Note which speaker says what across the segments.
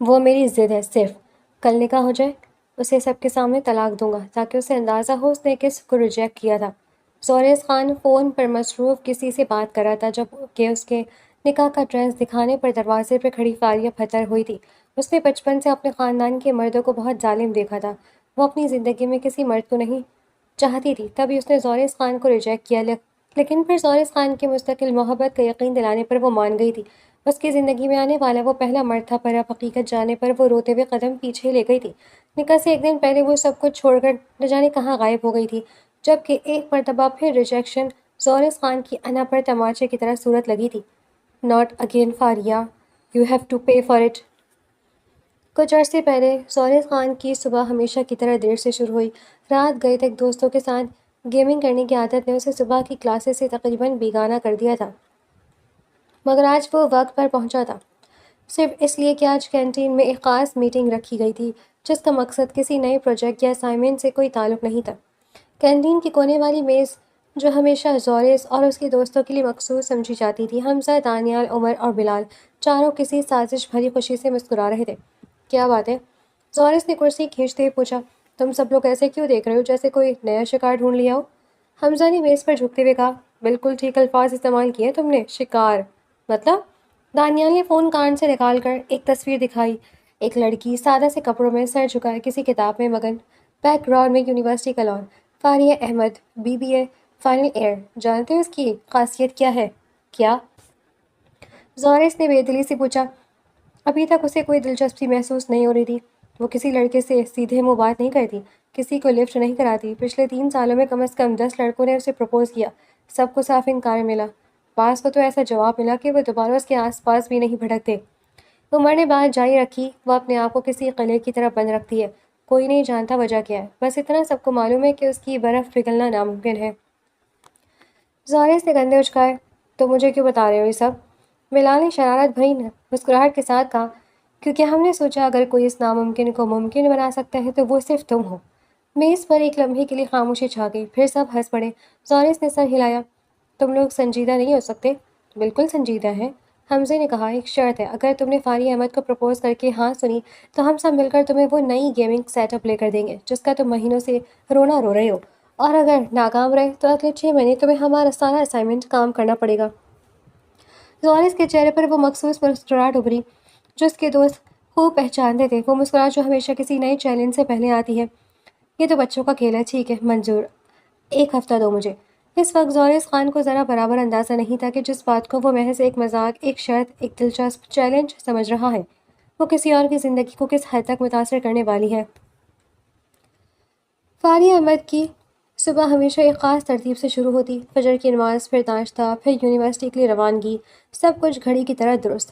Speaker 1: وہ میری ضد ہے صرف، کل نکاح ہو جائے اسے سب کے سامنے طلاق دوں گا تاکہ اسے اندازہ ہو اس نے کس کو ریجیکٹ کیا تھا۔ زوریس خان فون پر مصروف کسی سے بات کر رہا تھا جب کہ اس کے نکاح کا ڈریس دکھانے پر دروازے پر کھڑی فاریہ پھتر ہوئی تھی۔ اس نے بچپن سے اپنے خاندان کے مردوں کو بہت ظالم دیکھا تھا۔ وہ اپنی زندگی میں کسی مرد کو نہیں چاہتی تھی، تبھی اس نے زوریس خان کو ریجیکٹ کیا، لیکن پھر زوریس خان کی مستقل محبت کا یقین دلانے پر وہ مان گئی تھی۔ اس کی زندگی میں آنے والا وہ پہلا مرد تھا، پر اب حقیقت جاننے پر وہ روتے ہوئے قدم پیچھے لے گئی تھی۔ نکاح سے ایک دن پہلے وہ سب کچھ چھوڑ کر نہ جانے کہاں غائب ہو گئی تھی، جبکہ ایک مرتبہ پھر ریجیکشن زوریس خان کی انا پر تماچے کی طرح صورت لگی تھی۔ "Not again Fariya, you have to pay for it". کچھ عرصے پہلے زوریس خان کی صبح ہمیشہ کی طرح دیر سے شروع ہوئی۔ رات گئے تک دوستوں کے ساتھ گیمنگ کرنے کی عادت نے اسے صبح کی کلاسز سے تقریباً بیگانہ کر دیا تھا، مگر آج وہ وقت پر پہنچا تھا، صرف اس لیے کہ آج کینٹین میں ایک خاص میٹنگ رکھی گئی تھی جس کا مقصد کسی نئے پروجیکٹ یا اسائنمنٹ سے کوئی تعلق نہیں تھا۔ کینٹین کی کونے والی میز، جو ہمیشہ زوریس اور اس کے دوستوں کے لیے مخصوص سمجھی جاتی تھی، حمزہ، دانیال، عمر اور بلال چاروں کسی سازش بھری خوشی سے مسکرا رہے تھے۔ "کیا بات ہے؟" زوریس نے کرسی کھینچتے ہوئے پوچھا۔ "تم سب لوگ ایسے کیوں دیکھ رہے ہو جیسے کوئی نیا شکار ڈھونڈ لیا ہو؟" حمزہ نے میز پر جھکتے ہوئے کہا۔ "بالکل ٹھیک الفاظ استعمال کیے تم نے، شکار مطلب۔" دانیال نے فون کان سے نکال کر ایک تصویر دکھائی، ایک لڑکی سادہ سے کپڑوں میں سر جھکائے کسی کتاب میں مگن، بیک گراؤنڈ میں یونیورسٹی کا lawn. "Fariya Ahmed, BBA final year, جانتے ہو اس کی خاصیت کیا ہے؟" "کیا؟" زوریس نے بے دلی سے پوچھا۔ ابھی تک اسے کوئی دلچسپی محسوس نہیں ہو رہی تھی۔ وہ کسی لڑکے سے سیدھے منہ بات نہیں کرتی، کسی کو لفٹ نہیں کراتی۔ پچھلے 3 سالوں میں کم از کم 10 لڑکوں نے اسے پرپوز کیا، سب کو صاف انکار ملا۔ بعض کو تو ایسا جواب ملا کہ وہ دوبارہ اس کے آس پاس بھی نہیں بھٹکتے۔ عمر نے بات جاری رکھی۔ "وہ اپنے آپ کو کسی قلعے کی طرح بند رکھتی ہے، کوئی نہیں جانتا وجہ کیا ہے، بس اتنا سب کو معلوم ہے کہ اس کی برف پگھلنا ناممکن ہے۔" زوریس نے کندھے اچکائے۔ "تو مجھے کیوں بتا رہے ہو یہ سب؟" بلال نے شرارت بھری مسکراہٹ کے ساتھ کہا۔ "کیونکہ ہم نے سوچا اگر کوئی اس ناممکن کو ممکن بنا سکتا ہے تو وہ صرف تم ہو۔" میز پر ایک لمحے کے لیے خاموشی چھا گئی، پھر سب ہنس پڑے۔ زوریس نے سر ہلایا۔ "تم لوگ سنجیدہ نہیں ہو سکتے؟" "بالکل سنجیدہ ہیں"، حمزے نے کہا۔ "ایک شرط ہے، اگر تم نے فاریہ احمد کو پرپوز کر کے ہاں سنی تو ہم سب مل کر تمہیں وہ نئی گیمنگ سیٹ اپ لے کر دیں گے جس کا تم مہینوں سے رونا رو رہے ہو، اور اگر ناکام رہے تو اگلے 6 مہینے تمہیں ہمارا سارا اسائنمنٹ کام کرنا پڑے گا۔" زوریس کے چہرے پر وہ مخصوص مسکراہٹ ابھری جو اس کے دوست خوب پہچانتے تھے، وہ مسکراہٹ جو ہمیشہ کسی نئے چیلنج سے پہلے آتی ہے۔ "یہ تو بچوں کا کھیل ہے، ٹھیک ہے، منظور، 1 ہفتہ دو مجھے۔" اس وقت زوریس خان کو ذرا برابر اندازہ نہیں تھا کہ جس بات کو وہ محض ایک مذاق، ایک شرط، ایک دلچسپ چیلنج سمجھ رہا ہے، وہ کسی اور کی زندگی کو کس حد تک متاثر کرنے والی ہے۔ فاریہ احمد کی صبح ہمیشہ ایک خاص ترتیب سے شروع ہوتی، فجر کی نماز، پھر ناشتہ، پھر یونیورسٹی کے لیے روانگی، سب کچھ گھڑی کی طرح درست۔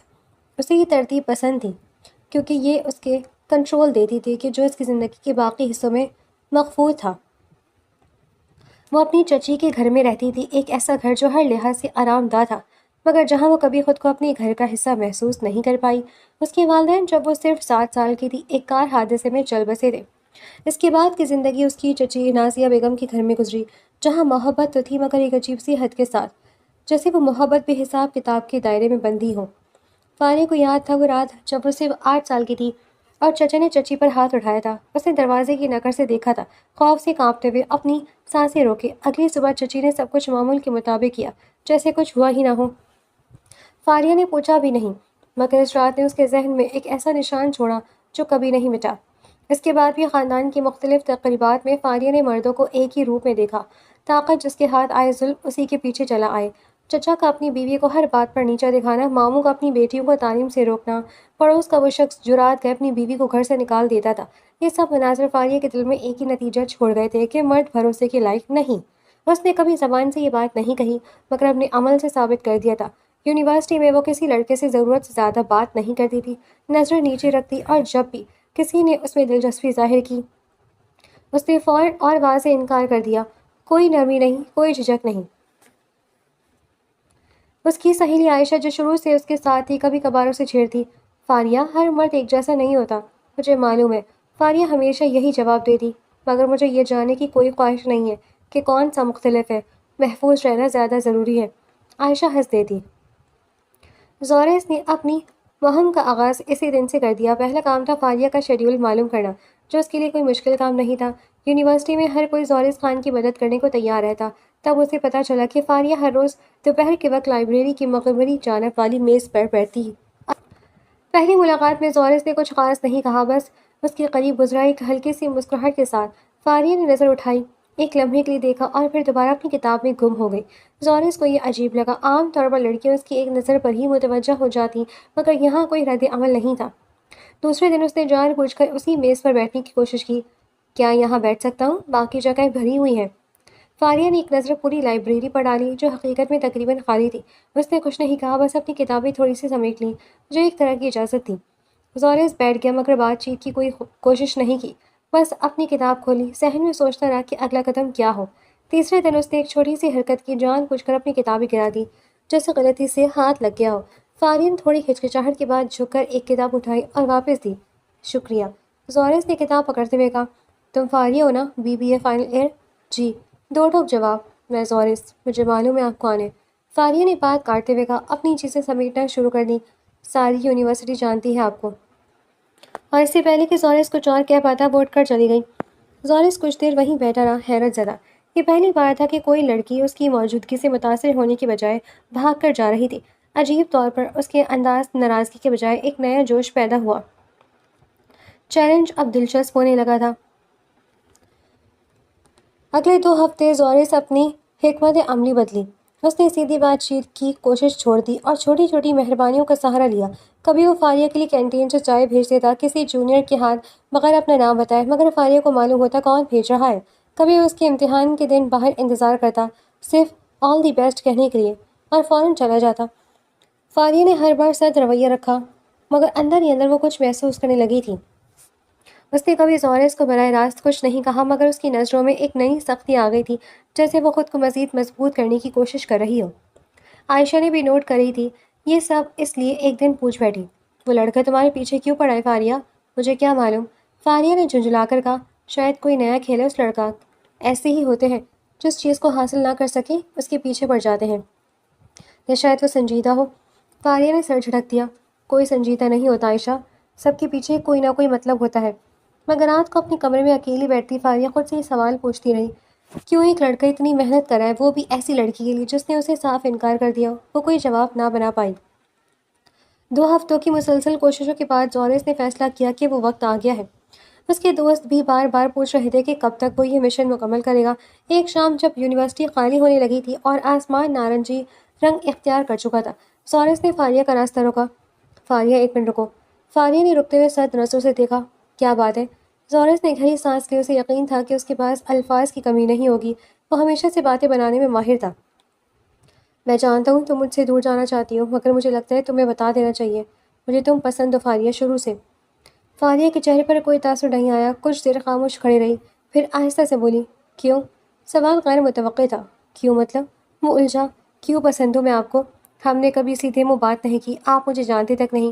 Speaker 1: اسے یہ ترتیب پسند تھی کیونکہ یہ اس کے کنٹرول دیتی تھی کہ جو اس کی زندگی کے باقی حصوں میں مخفوض تھا۔ وہ اپنی چچی کے گھر میں رہتی تھی، ایک ایسا گھر جو ہر لحاظ سے آرام دہ تھا، مگر جہاں وہ کبھی خود کو اپنے گھر کا حصہ محسوس نہیں کر پائی۔ اس کے والدین جب وہ صرف 7 سال کی تھی ایک کار حادثے میں چل بسے تھے۔ اس کے بعد کی زندگی اس کی چچی نازیہ بیگم کے گھر میں گزری، جہاں محبت تو تھی مگر ایک عجیب سی حد کے ساتھ، جیسے وہ محبت بھی حساب کتاب کے دائرے میں بندھی ہو۔ فاریہ کو یاد تھا وہ رات جب وہ صرف 8 سال کی تھی اور چچا نے چچی پر ہاتھ اٹھایا تھا۔ اس نے دروازے کی نکر سے دیکھا تھا، خوف سے کانپتے ہوئے اپنی سانسیں روکے۔ اگلی صبح چچی نے سب کچھ معمول کے مطابق کیا، جیسے کچھ ہوا ہی نہ ہو۔ فاریہ نے پوچھا بھی نہیں، مگر اس رات نے اس کے ذہن میں ایک ایسا نشان چھوڑا جو کبھی نہیں مٹا۔ اس کے بعد بھی خاندان کی مختلف تقریبات میں فاریہ نے مردوں کو ایک ہی روپ میں دیکھا، طاقت جس کے ہاتھ آئے ظلم اسی کے پیچھے چلا آئے۔ چچا کا اپنی بیوی کو ہر بات پر نیچا دکھانا، ماموں کا اپنی بیٹیوں کو تعلیم سے روکنا، پڑوس کا وہ شخص جو رات گئے اپنی بیوی کو گھر سے نکال دیتا تھا، یہ سب مناظر فاریہ کے دل میں ایک ہی نتیجہ چھوڑ گئے تھے کہ مرد بھروسے کے لائق نہیں۔ اس نے کبھی زبان سے یہ بات نہیں کہی مگر اپنے عمل سے ثابت کر دیا تھا۔ یونیورسٹی میں وہ کسی لڑکے سے ضرورت سے زیادہ بات نہیں کرتی تھی، نظریں نیچے رکھتی، اور جب بھی کسی نے اس میں دلچسپی ظاہر کی اس نے فوراً اور واضح انکار کر دیا، کوئی نرمی نہیں، کوئی جھجک نہیں۔ اس کی سہیلی عائشہ جو شروع سے اس کے ساتھ تھی کبھی کبھار اسے چھیڑتی۔ "فاریہ، ہر مرد ایک جیسا نہیں ہوتا، مجھے معلوم ہے"، فاریہ ہمیشہ یہی جواب دیتی، "مگر مجھے یہ جاننے کی کوئی خواہش نہیں ہے کہ کون سا مختلف ہے، محفوظ رہنا زیادہ ضروری ہے"۔ عائشہ ہنس دیتی۔ زوریس نے اپنی مہم کا آغاز اسی دن سے کر دیا۔ پہلا کام تھا فاریہ کا شیڈیول معلوم کرنا، جو اس کے لیے کوئی مشکل کام نہیں تھا۔ یونیورسٹی میں ہر کوئی زورس خان کی مدد کرنے کو تیار رہتا۔ تب اسے پتہ چلا کہ فاریہ ہر روز دوپہر کے وقت لائبریری کی مغربی جانب والی میز پر بیٹھتی۔ پہلی ملاقات میں زورس نے کچھ خاص نہیں کہا، بس اس کے قریب گزرا ایک ہلکی سی مسکراہٹ کے ساتھ۔ فاریہ نے نظر اٹھائی، ایک لمحے کے لیے دیکھا اور پھر دوبارہ اپنی کتاب میں گم ہو گئی۔ زورس کو یہ عجیب لگا۔ عام طور پر لڑکیاں اس کی ایک نظر پر ہی متوجہ ہو جاتی، مگر یہاں کوئی رد عمل نہیں تھا۔ دوسرے دن اس نے جان بوجھ کر اسی میز پر بیٹھنے کی کوشش کی۔ کیا یہاں بیٹھ سکتا ہوں؟ باقی جگہیں بھری ہوئی ہیں۔ فاریہ نے ایک نظر پوری لائبریری پر ڈالی، جو حقیقت میں تقریباً خالی تھی۔ اس نے کچھ نہیں کہا، بس اپنی کتابیں تھوڑی سی سمیٹ لیں، جو ایک طرح کی اجازت تھی۔ زورس بیٹھ گیا، مگر بات چیت کی کوئی کوشش نہیں کی، بس اپنی کتاب کھولی، ذہن میں سوچتا رہا کہ اگلا قدم کیا ہو۔ تیسرے دن اس نے ایک چھوٹی سی حرکت کی، جان بوجھ کر اپنی کتابیں گرا دی، جیسے غلطی سے ہاتھ لگ گیا ہو۔ فاریہ نے تھوڑی ہچکچاہٹ کے بعد جھک کر ایک کتاب اٹھائی اور واپس دی۔ شکریہ، زورس نے کتاب پکڑتے ہوئے کہا۔ تم فاریہ ہو نا، BBA فائنل ایئر؟ جی، دو ٹوک جواب۔ میں زورس، مجھے معلوم ہے آپ کون ہیں۔ فاریہ نے بات کاٹتے ہوئے کہا، اپنی چیزیں سمیٹنا شروع کر دیں، ساری یونیورسٹی جانتی ہے آپ کو۔ اور اس سے پہلے کہ زورس کچھ اور کہہ پاتا، وہ اٹھ کر چلی گئی۔ زورس کچھ دیر وہیں بیٹھا رہا، حیرت زدہ۔ یہ پہلی بار تھا کہ کوئی لڑکی اس کی موجودگی سے متاثر ہونے کی بجائے بھاگ کر جا رہی تھی۔ عجیب طور پر اس کے انداز ناراضگی کے بجائے ایک نیا جوش پیدا ہوا۔ چیلنج اب دلچسپ ہونے لگا تھا۔ اگلے 2 ہفتے زورس اپنی حکمت عملی بدلی۔ اس نے سیدھی بات چیت کی کوشش چھوڑ دی اور چھوٹی چھوٹی مہربانیوں کا سہارا لیا۔ کبھی وہ فاریہ کے لیے کینٹین سے چائے بھیج دیتا، کسی جونیئر کے ہاتھ، بغیر اپنا نام بتائے، مگر فاریہ کو معلوم ہوتا کون بھیج رہا ہے۔ کبھی وہ اس کے امتحان کے دن باہر انتظار کرتا، صرف آل دی بیسٹ کہنے کے لیے، اور فوراً چلا جاتا۔ فاریہ نے ہر بار سرد رویہ رکھا، مگر اندر ہی اندر وہ کچھ محسوس کرنے لگی تھی۔ اس نے کبھی زورس کو براہ راست کچھ نہیں کہا، مگر اس کی نظروں میں ایک نئی سختی آ گئی تھی، جیسے وہ خود کو مزید مضبوط کرنے کی کوشش کر رہی ہو۔ عائشہ نے بھی نوٹ کری تھی یہ سب، اس لیے ایک دن پوچھ بیٹھی، وہ لڑکا تمہارے پیچھے کیوں پڑا ہے فاریہ؟ مجھے کیا معلوم، فاریہ نے جھنجھلا کر کہا، شاید کوئی نیا کھیل ہے اس لڑکا۔ ایسے ہی ہوتے ہیں، جس چیز کو حاصل نہ کر سکے اس کے پیچھے پڑ جاتے ہیں۔ یا شاید وہ سنجیدہ ہو۔ فاریہ نے سر جھٹک دیا، کوئی سنجیدہ نہیں ہوتا عائشہ، سب کے پیچھے کوئی نہ کوئی مطلب ہوتا ہے۔ مگر رات کو اپنے کمرے میں اکیلی بیٹھتی فاریہ خود سے یہ سوال پوچھتی رہی، کیوں ایک لڑکا اتنی محنت کر رہا ہے، وہ بھی ایسی لڑکی کے لیے جس نے اسے صاف انکار کر دیا؟ وہ کوئی جواب نہ بنا پائی۔ 2 ہفتوں کی مسلسل کوششوں کے بعد زورس نے فیصلہ کیا کہ وہ وقت آ گیا ہے۔ اس کے دوست بھی بار بار پوچھ رہے تھے کہ کب تک وہ یہ مشن مکمل کرے گا۔ ایک شام جب یونیورسٹی خالی ہونے لگی تھی اور آسمان نارنجی رنگ اختیار کر چکا تھا، زورس نے فاریہ کا راستہ روکا۔ فاریہ، 1 منٹ رکو۔ فاریہ نے رکتے ہوئے سرد نظروں سے دیکھا، کیا بات ہے؟ زورس نے گہری سانس لی، اسے یقین تھا کہ اس کے پاس الفاظ کی کمی نہیں ہوگی، وہ ہمیشہ سے باتیں بنانے میں ماہر تھا۔ میں جانتا ہوں تم مجھ سے دور جانا چاہتی ہو، مگر مجھے لگتا ہے تمہیں بتا دینا چاہیے، مجھے تم پسند ہو فاریہ، شروع سے۔ فاریہ کے چہرے پر کوئی تاثر نہیں آیا، کچھ دیر خاموش کھڑی رہی، پھر آہستہ سے بولی، کیوں؟ سوال غیر متوقع تھا۔ کیوں مطلب؟ وہ الجھا، کیوں پسند ہوں میں آپ کو؟ ہم نے کبھی سیدھے منہ بات نہیں کی، آپ مجھے جانتے تک نہیں۔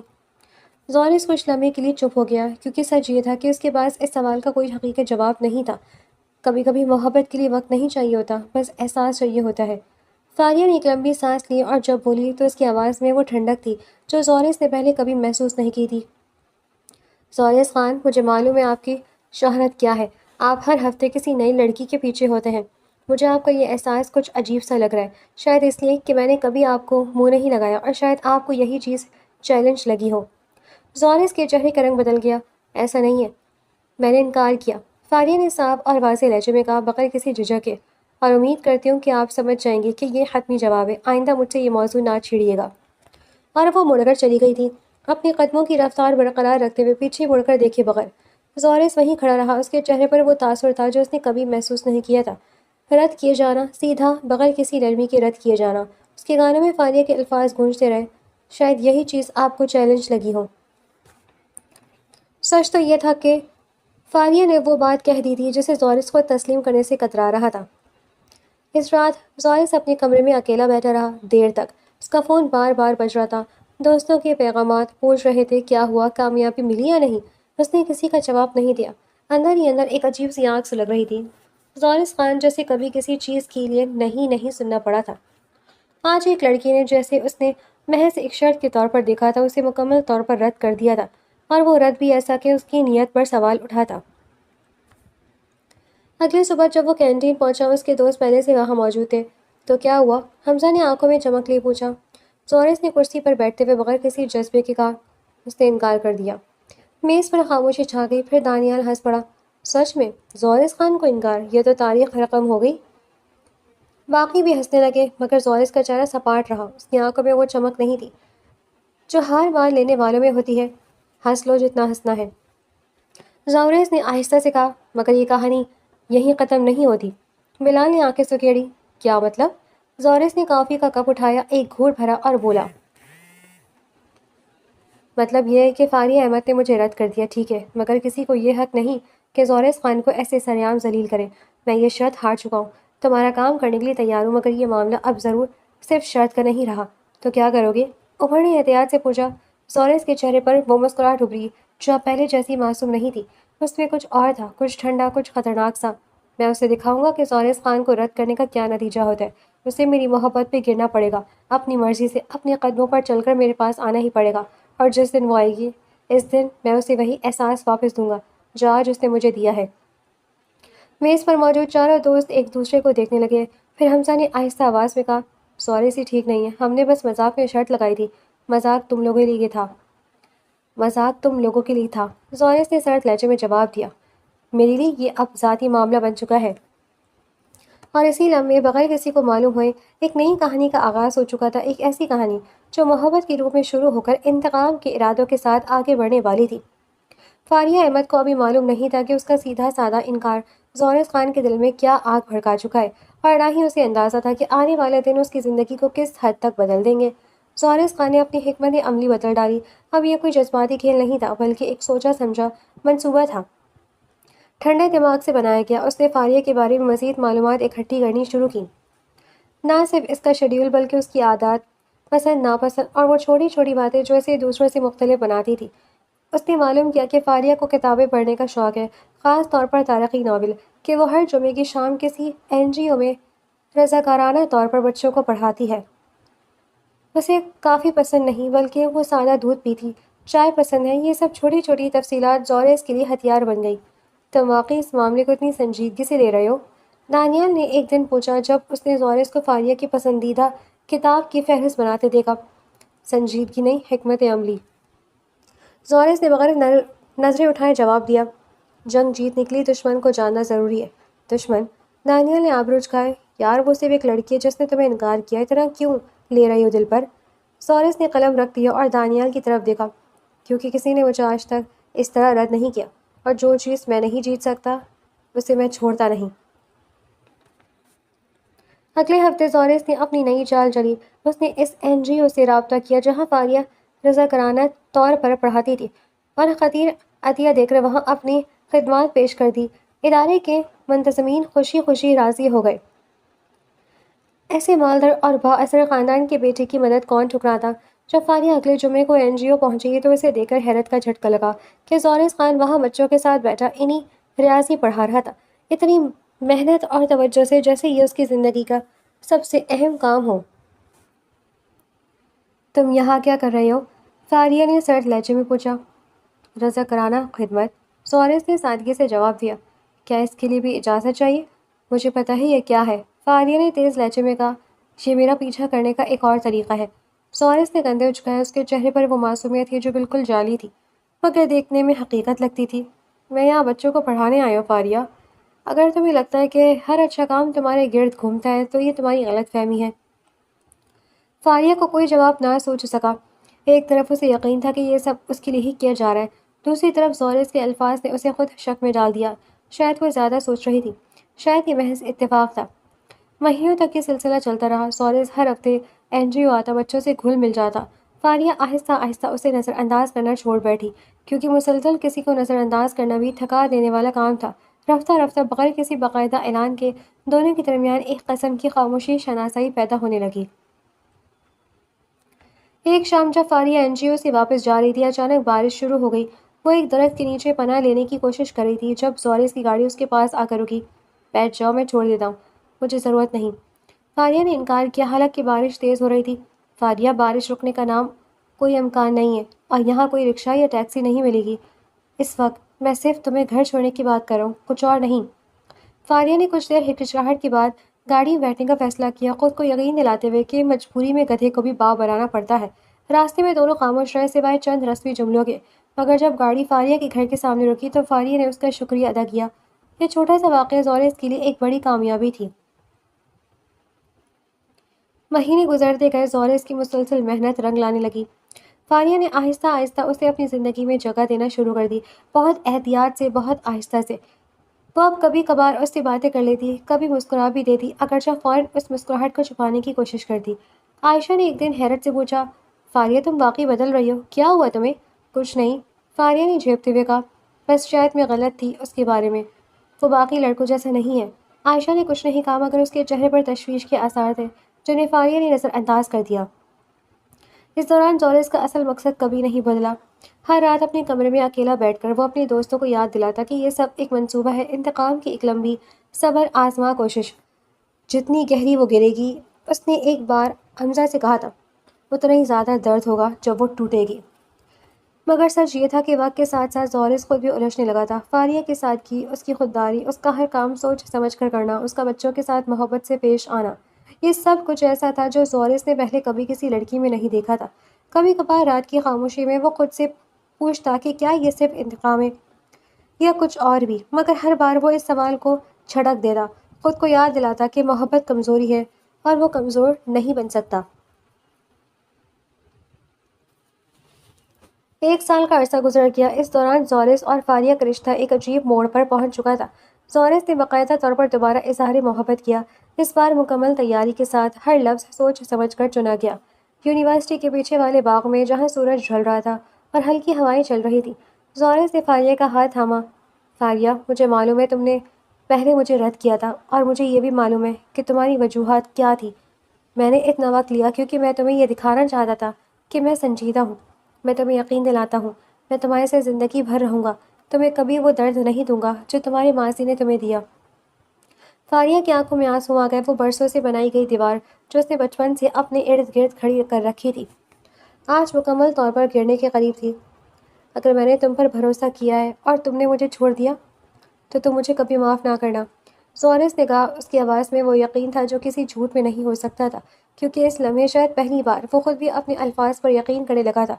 Speaker 1: زورس کچھ لمحے کے لیے چپ ہو گیا، کیونکہ سچ یہ تھا کہ اس کے پاس اس سوال کا کوئی حقیقی جواب نہیں تھا۔ کبھی کبھی محبت کے لیے وقت نہیں چاہیے ہوتا، بس احساس چاہیے ہوتا ہے۔ فاریہ نے ایک لمبی سانس لی اور جب بولی تو اس کی آواز میں وہ ٹھنڈک تھی جو زورس نے پہلے کبھی محسوس نہیں کی تھی۔ زورس خان، مجھے معلوم ہے آپ کی شہرت کیا ہے، آپ ہر ہفتے کسی نئی لڑکی کے پیچھے ہوتے ہیں۔ مجھے آپ کا یہ احساس کچھ عجیب سا لگ رہا ہے، شاید اس لیے کہ میں نے کبھی آپ کو منہ نہیں لگایا، اور شاید آپ کو یہی چیز چیلنج لگی ہو۔ زورس کے چہرے کا رنگ بدل گیا، ایسا نہیں ہے، میں نے انکار کیا، فاریہ نے صاف اور واضح لہجے میں کہا، بغیر کسی جھجک کے، اور امید کرتی ہوں کہ آپ سمجھ جائیں گے کہ یہ حتمی جواب ہے، آئندہ مجھ سے یہ موضوع نہ چھیڑیے گا۔ اور وہ مڑ کر چلی گئی تھی، اپنے قدموں کی رفتار برقرار رکھتے ہوئے پیچھے مڑ کر دیکھے بغیر۔ زورس وہیں کھڑا رہا، اس کے چہرے پر وہ تاثر تھا جو اس نے کبھی محسوس نہیں کیا تھا، رد کیے جانا، سیدھا، بغیر کسی نرمی کے رد کیے جانا۔ اس کے گانوں میں فاریہ کے الفاظ گونجتے رہے، شاید یہی چیز آپ کو چیلنج لگی ہو۔ سچ تو یہ تھا کہ فاریہ نے وہ بات کہہ دی تھی جسے زورس کو تسلیم کرنے سے کترا رہا تھا۔ اس رات زورس اپنے کمرے میں اکیلا بیٹھا رہا، دیر تک۔ اس کا فون بار بار بج رہا تھا، دوستوں کے پیغامات پوچھ رہے تھے کیا ہوا، کامیابی ملی یا نہیں۔ اس نے کسی کا جواب نہیں دیا، اندر ہی اندر ایک عجیب سی آگ سلگ رہی تھی۔ زورس خان جیسے کبھی کسی چیز کے لیے نہیں سننا پڑا تھا۔ آج ایک لڑکی نے، جیسے اس نے محض ایک شرط کے طور پر دیکھا تھا، اسے مکمل طور پر رد کر دیا تھا، اور وہ رد بھی ایسا کہ اس کی نیت پر سوال اٹھاتا۔ اگلی صبح جب وہ کینٹین پہنچا، اس کے دوست پہلے سے وہاں موجود تھے۔ تو کیا ہوا؟ حمزہ نے آنکھوں میں چمک لیے پوچھا۔ زورس نے کرسی پر بیٹھتے ہوئے بغیر کسی جذبے کے کہا، اس نے انکار کر دیا۔ میز پر خاموشی چھا گئی، پھر دانیال ہنس پڑا۔ سچ میں؟ زورس خان کو انکار؟ یہ تو تاریخ رقم ہو گئی۔ باقی بھی ہنسنے لگے، مگر زورس کا چہرہ سپاٹ رہا، اس کی آنکھوں میں وہ چمک نہیں تھی جو ہار مان لینے والوں میں ہوتی ہے۔ ہنس لو جتنا ہنسنا ہے، زورس نے آہستہ سے کہا، مگر یہ کہانی یہیں ختم نہیں ہوتی۔ بلال نے آنکھیں سکیڑی۔ کیا مطلب؟ زورس نے کافی کا کپ اٹھایا، ایک گھونٹ بھرا اور بولا، مطلب یہ ہے کہ فاریہ احمد نے مجھے رد کر دیا، ٹھیک ہے، مگر کسی کو یہ حق نہیں کہ زورس خان کو ایسے سریعام ذلیل کرے۔ میں یہ شرط ہار چکا ہوں، تمہارا کام کرنے کے لیے تیار ہوں، مگر یہ معاملہ اب ضرور صرف شرط کا نہیں رہا۔ تو کیا کرو گے؟ ابھر نے احتیاط سے پوچھا۔ زورس کے چہرے پر وہ مسکراہٹ ابھری جو اب پہلے جیسی معصوم نہیں تھی، اس میں کچھ اور تھا، کچھ ٹھنڈا، کچھ خطرناک سا۔ میں اسے دکھاؤں گا کہ زورس خان کو رد کرنے کا کیا نتیجہ ہوتا ہے۔ اسے میری محبت پہ گرنا پڑے گا، اپنی مرضی سے اپنے قدموں پر چل کر میرے پاس آنا ہی پڑے گا، اور جس دن وہ آئے گی، اس دن میں اسے وہی احساس واپس دوں گا جو آج اس نے مجھے دیا ہے۔ میز پر موجود چاروں دوست ایک دوسرے کو دیکھنے لگے، پھر حمزہ نے آہستہ آواز میں کہا، زورس ہی ٹھیک نہیں ہے، ہم نے بس مذاق میں شرط لگائی تھی، مذاق تم لوگوں کے لیے تھا، مذاق تم لوگوں کے لیے تھا۔ زورس نے سرد لہجے میں جواب دیا، میرے لیے یہ اب ذاتی معاملہ بن چکا ہے۔ اور اسی لمحے بغیر کسی کو معلوم ہوئے ایک نئی کہانی کا آغاز ہو چکا تھا، ایک ایسی کہانی جو محبت کے روپ میں شروع ہو کر انتقام کے ارادوں کے ساتھ آگے بڑھنے والی تھی۔ فاریہ احمد کو ابھی معلوم نہیں تھا کہ اس کا سیدھا سادہ انکار زورس خان کے دل میں کیا آگ بھڑکا چکا ہے، اور نہ ہی اسے اندازہ تھا کہ آنے والے دن اس کی زندگی کو کس حد تک بدل دیں گے۔ زورس خان نے اپنی حکمت عملی بدل ڈالی، اب یہ کوئی جذباتی کھیل نہیں تھا، بلکہ ایک سوچا سمجھا منصوبہ تھا، ٹھنڈے دماغ سے بنایا گیا۔ اس نے فاریہ کے بارے میں مزید معلومات اکٹھی کرنی شروع کی، نہ صرف اس کا شیڈول بلکہ اس کی عادات، پسند ناپسند، اور وہ چھوٹی چھوٹی باتیں جو اسے دوسروں سے مختلف بناتی تھی۔ اس نے معلوم کیا کہ فاریہ کو کتابیں پڑھنے کا شوق ہے، خاص طور پر تاریخی ناول، کہ وہ ہر جمعے کی شام کسی NGO میں رضاکارانہ طور پر بچوں کو پڑھاتی ہے۔ اسے کافی پسند نہیں، بلکہ وہ سادہ دودھ پیتی، چائے پسند ہے۔ یہ سب چھوٹی چھوٹی تفصیلات زورس کے لیے ہتھیار بن گئی۔ تم واقعی اس معاملے کو اتنی سنجیدگی سے لے رہے ہو؟ دانیال نے ایک دن پوچھا جب اس نے زورس کو فاریہ کی پسندیدہ کتاب کی فہرست بناتے دیکھا۔ سنجیدگی نہیں، حکمت عملی، زورس نے بغیر نظریں اٹھائے جواب دیا۔ جنگ جیت نکلی، دشمن کو جاننا ضروری ہے۔ دشمن؟ دانیال نے آبرو جھکائے۔ یار وہ صرف ایک لڑکی ہے جس نے تمہیں انکار کیا، اتنا کیوں لے رہی ہو دل پر؟ زورس نے قلم رکھ دیا اور دانیال کی طرف دیکھا۔ کیونکہ کسی نے مجھے آج تک اس طرح رد نہیں کیا، اور جو چیز میں نہیں جیت سکتا اسے میں چھوڑتا نہیں۔ اگلے ہفتے زورس نے اپنی نئی چال چلی۔ اس نے اس NGO سے رابطہ کیا جہاں فاریہ رضاکارانہ طور پر پڑھاتی تھی، اور خطیر عطیہ دے کر وہاں اپنی خدمات پیش کر دی۔ ادارے کے منتظمین خوشی خوشی راضی ہو گئے۔ ایسے مالدار اور با اثر خاندان کے بیٹے کی مدد کون ٹھکراتا؟ جب فاریہ اگلے جمعے کو NGO پہنچی تو اسے دیکھ کر حیرت کا جھٹکا لگا کہ زورس خان وہاں بچوں کے ساتھ بیٹھا انہی ریاضی پڑھا رہا تھا، اتنی محنت اور توجہ سے جیسے یہ اس کی زندگی کا سب سے اہم کام ہو۔ تم یہاں کیا کر رہے ہو؟ فاریہ نے سرد لہجے میں پوچھا۔ رضاکارانہ خدمت، زورس نے سادگی سے جواب دیا۔ کیا اس کے لیے بھی اجازت چاہیے؟ مجھے پتہ ہے یہ کیا ہے، فاریہ نے تیز لہجے میں کہا۔ یہ میرا پیچھا کرنے کا ایک اور طریقہ ہے۔ زورس نے کندھے اچکائے، اس کے چہرے پر وہ معصومیت تھی جو بالکل جعلی تھی، مگر دیکھنے میں حقیقت لگتی تھی۔ میں یہاں بچوں کو پڑھانے آئی ہوں فاریہ، اگر تمہیں لگتا ہے کہ ہر اچھا کام تمہارے گرد گھومتا ہے تو یہ تمہاری غلط فہمی ہے۔ فاریہ کو کوئی جواب نہ سوچ سکا۔ ایک طرف اسے یقین تھا کہ یہ سب اس کے لیے ہی کیا جا رہا ہے، دوسری طرف زورس کے الفاظ نے اسے خود شک میں ڈال دیا۔ شاید وہ زیادہ سوچ رہی تھی، شاید یہ محض اتفاق تھا۔ مہینوں تک یہ سلسلہ چلتا رہا۔ زورس ہر ہفتے NGO آتا، بچوں سے گھل مل جاتا۔ فاریہ آہستہ آہستہ اسے نظر انداز کرنا چھوڑ بیٹھی، کیونکہ مسلسل کسی کو نظر انداز کرنا بھی تھکا دینے والا کام تھا۔ رفتہ رفتہ بغیر کسی باقاعدہ اعلان کے دونوں کے درمیان ایک قسم کی خاموشی شناسائی پیدا ہونے لگی۔ ایک شام جب فاریہ NGO سے واپس جا رہی تھی، اچانک بارش شروع ہو گئی۔ وہ ایک درخت کے نیچے پناہ لینے کی کوشش کر رہی تھی جب زورس کی گاڑی اس کے پاس آ کر رکی۔ بیٹھ جاؤ، میں چھوڑ دیتا ہوں، مجھے ضرورت نہیں۔ فاریہ نے انکار کیا، حالانکہ بارش تیز ہو رہی تھی۔ فاریہ، بارش رکنے کا نام کوئی امکان نہیں ہے، اور یہاں کوئی رکشہ یا ٹیکسی نہیں ملے گی اس وقت۔ میں صرف تمہیں گھر چھوڑنے کی بات کر رہا ہوں، کچھ اور نہیں۔ فاریہ نے کچھ دیر ہچکچاہٹ کے بعد گاڑی میں بیٹھنے کا فیصلہ کیا، خود کو یقین دلاتے ہوئے کہ مجبوری میں گدھے کو بھی باؤ بنانا پڑتا ہے۔ راستے میں دونوں خاموش رہے سوائے چند رسمی جملوں کے، مگر جب گاڑی فاریہ کے گھر کے سامنے رکی تو فاریہ نے اس کا شکریہ ادا کیا۔ یہ چھوٹا سا واقعہ زورس کے لیے ایک بڑی کامیابی تھی۔ مہینے گزرتے گئے، زورس کی مسلسل محنت رنگ لانے لگی۔ فاریہ نے آہستہ آہستہ اسے اپنی زندگی میں جگہ دینا شروع کر دی، بہت احتیاط سے، بہت آہستہ سے۔ وہ اب کبھی کبھار اس سے باتیں کر لیتی، کبھی مسکرا بھی دیتی، اگرچہ فوراً اس مسکراہٹ کو چھپانے کی کوشش کرتی۔ عائشہ نے ایک دن حیرت سے پوچھا، فاریہ تم واقعی بدل رہی ہو، کیا ہوا تمہیں؟ کچھ نہیں، فاریہ نے جھیپتے ہوئے کہا، بس شاید میں غلط تھی اس کے بارے میں، وہ باقی لڑکوں جیسا نہیں ہے۔ عائشہ نے کچھ نہیں کہا، مگر اس کے چہرے پر تشویش کے آثار تھے جنہیں فاریہ نے نظر انداز کر دیا۔ اس دوران زورس کا اصل مقصد کبھی نہیں بدلا۔ ہر رات اپنے کمرے میں اکیلا بیٹھ کر وہ اپنے دوستوں کو یاد دلاتا کہ یہ سب ایک منصوبہ ہے، انتقام کی ایک لمبی صبر آزما کوشش۔ جتنی گہری وہ گرے گی، اس نے ایک بار حمزہ سے کہا تھا، اتنا ہی زیادہ درد ہوگا جب وہ ٹوٹے گی۔ مگر سچ یہ تھا کہ وقت کے ساتھ ساتھ زورس خود بھی الجھنے لگا تھا۔ فاریہ کے سادگی، اس کی خودداری، اس کا ہر کام سوچ سمجھ کر کرنا، اس کا بچوں کے ساتھ محبت سے پیش آنا، یہ سب کچھ ایسا تھا جو زورس نے پہلے کبھی کسی لڑکی میں نہیں دیکھا تھا۔ کبھی کبھار رات کی خاموشی میں وہ خود سے پوچھتا کہ کیا یہ صرف انتقام ہے یا کچھ اور بھی، مگر ہر بار وہ اس سوال کو چھڑک دیتا، خود کو یاد دلاتا کہ محبت کمزوری ہے اور وہ کمزور نہیں بن سکتا۔ 1 سال کا عرصہ گزر گیا۔ اس دوران زورس اور فاریہ کا رشتہ ایک عجیب موڑ پر پہنچ چکا تھا۔ زورس نے باقاعدہ طور پر دوبارہ اظہار محبت کیا، اس بار مکمل تیاری کے ساتھ، ہر لفظ سوچ سمجھ کر چنا گیا۔ یونیورسٹی کے پیچھے والے باغ میں، جہاں سورج ڈھل رہا تھا اور ہلکی ہوائیں چل رہی تھیں، زورس نے فاریہ کا ہاتھ تھاما۔ فاریہ، مجھے معلوم ہے تم نے پہلے مجھے رد کیا تھا، اور مجھے یہ بھی معلوم ہے کہ تمہاری وجوہات کیا تھی۔ میں نے اتنا وقت لیا کیونکہ میں تمہیں یہ دکھانا چاہتا تھا کہ میں سنجیدہ ہوں۔ میں تمہیں یقین دلاتا ہوں، میں تمہارے سے زندگی بھر رہوں گا، تمہیں کبھی وہ درد نہیں دوں گا جو تمہارے ماضی نے تمہیں دیا۔ فاریہ کی آنکھوں میں آنسو آ گئے۔ وہ برسوں سے بنائی گئی دیوار جو اس نے بچپن سے اپنے ارد گرد کھڑی کر رکھی تھی، آج مکمل طور پر گرنے کے قریب تھی۔ اگر میں نے تم پر بھروسہ کیا ہے اور تم نے مجھے چھوڑ دیا تو تم مجھے کبھی معاف نہ کرنا۔ زورس نے کہا، اس کی آواز میں وہ یقین تھا جو کسی جھوٹ میں نہیں ہو سکتا تھا، کیونکہ اس لمحے شاید پہلی بار وہ خود بھی اپنے الفاظ پر یقین کرنے لگا تھا۔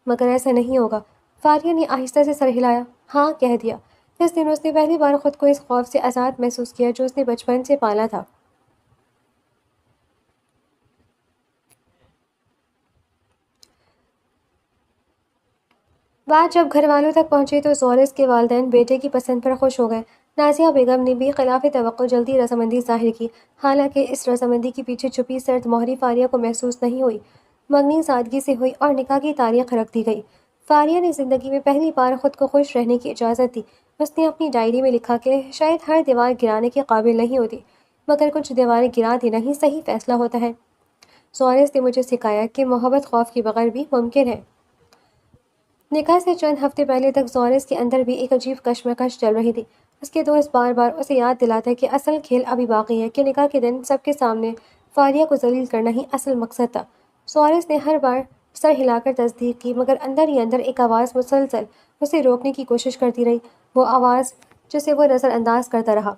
Speaker 1: مگر ایسا نہیں ہوگا، فاریہ نے آہستہ سے سر ہلایا۔ ہاں، کہہ دیا۔ اس دن اس نے پہلی بار خود کو اس خوف سے آزاد محسوس کیا جو اس نے بچپن سے پالا تھا۔ بات جب گھر والوں تک پہنچی تو زورس کے والدین بیٹے کی پسند پر خوش ہو گئے۔ نازیہ بیگم نے بھی خلاف توقع جلدی رضامندی ظاہر کی، حالانکہ اس رضامندی کے پیچھے چھپی سرد مہری فاریہ کو محسوس نہیں ہوئی۔ منگنی سادگی سے ہوئی اور نکاح کی تاریخ رکھ دی گئی۔ فاریہ نے زندگی میں پہلی بار خود کو خوش رہنے کی اجازت دی۔ اس نے اپنی ڈائری میں لکھا کہ شاید ہر دیوار گرانے کے قابل نہیں ہوتی، مگر کچھ دیواریں گرا دینا ہی صحیح فیصلہ ہوتا ہے۔ زورس نے مجھے سکھایا کہ محبت خوف کے بغیر بھی ممکن ہے۔ نکاح سے چند ہفتے پہلے تک زورس کے اندر بھی ایک عجیب کشمکش چل رہی تھی۔ اس کے دوست بار بار اسے یاد دلاتے کہ اصل کھیل ابھی باقی ہے، کہ نکاح کے دن سب کے سامنے فاریہ کو ذلیل کرنا ہی اصل مقصد تھا۔ زورس نے ہر بار سر ہلا کر تصدیق کی، مگر اندر ہی اندر ایک آواز مسلسل اسے روکنے کی کوشش کرتی رہی، وہ آواز جسے وہ نظر انداز کرتا رہا۔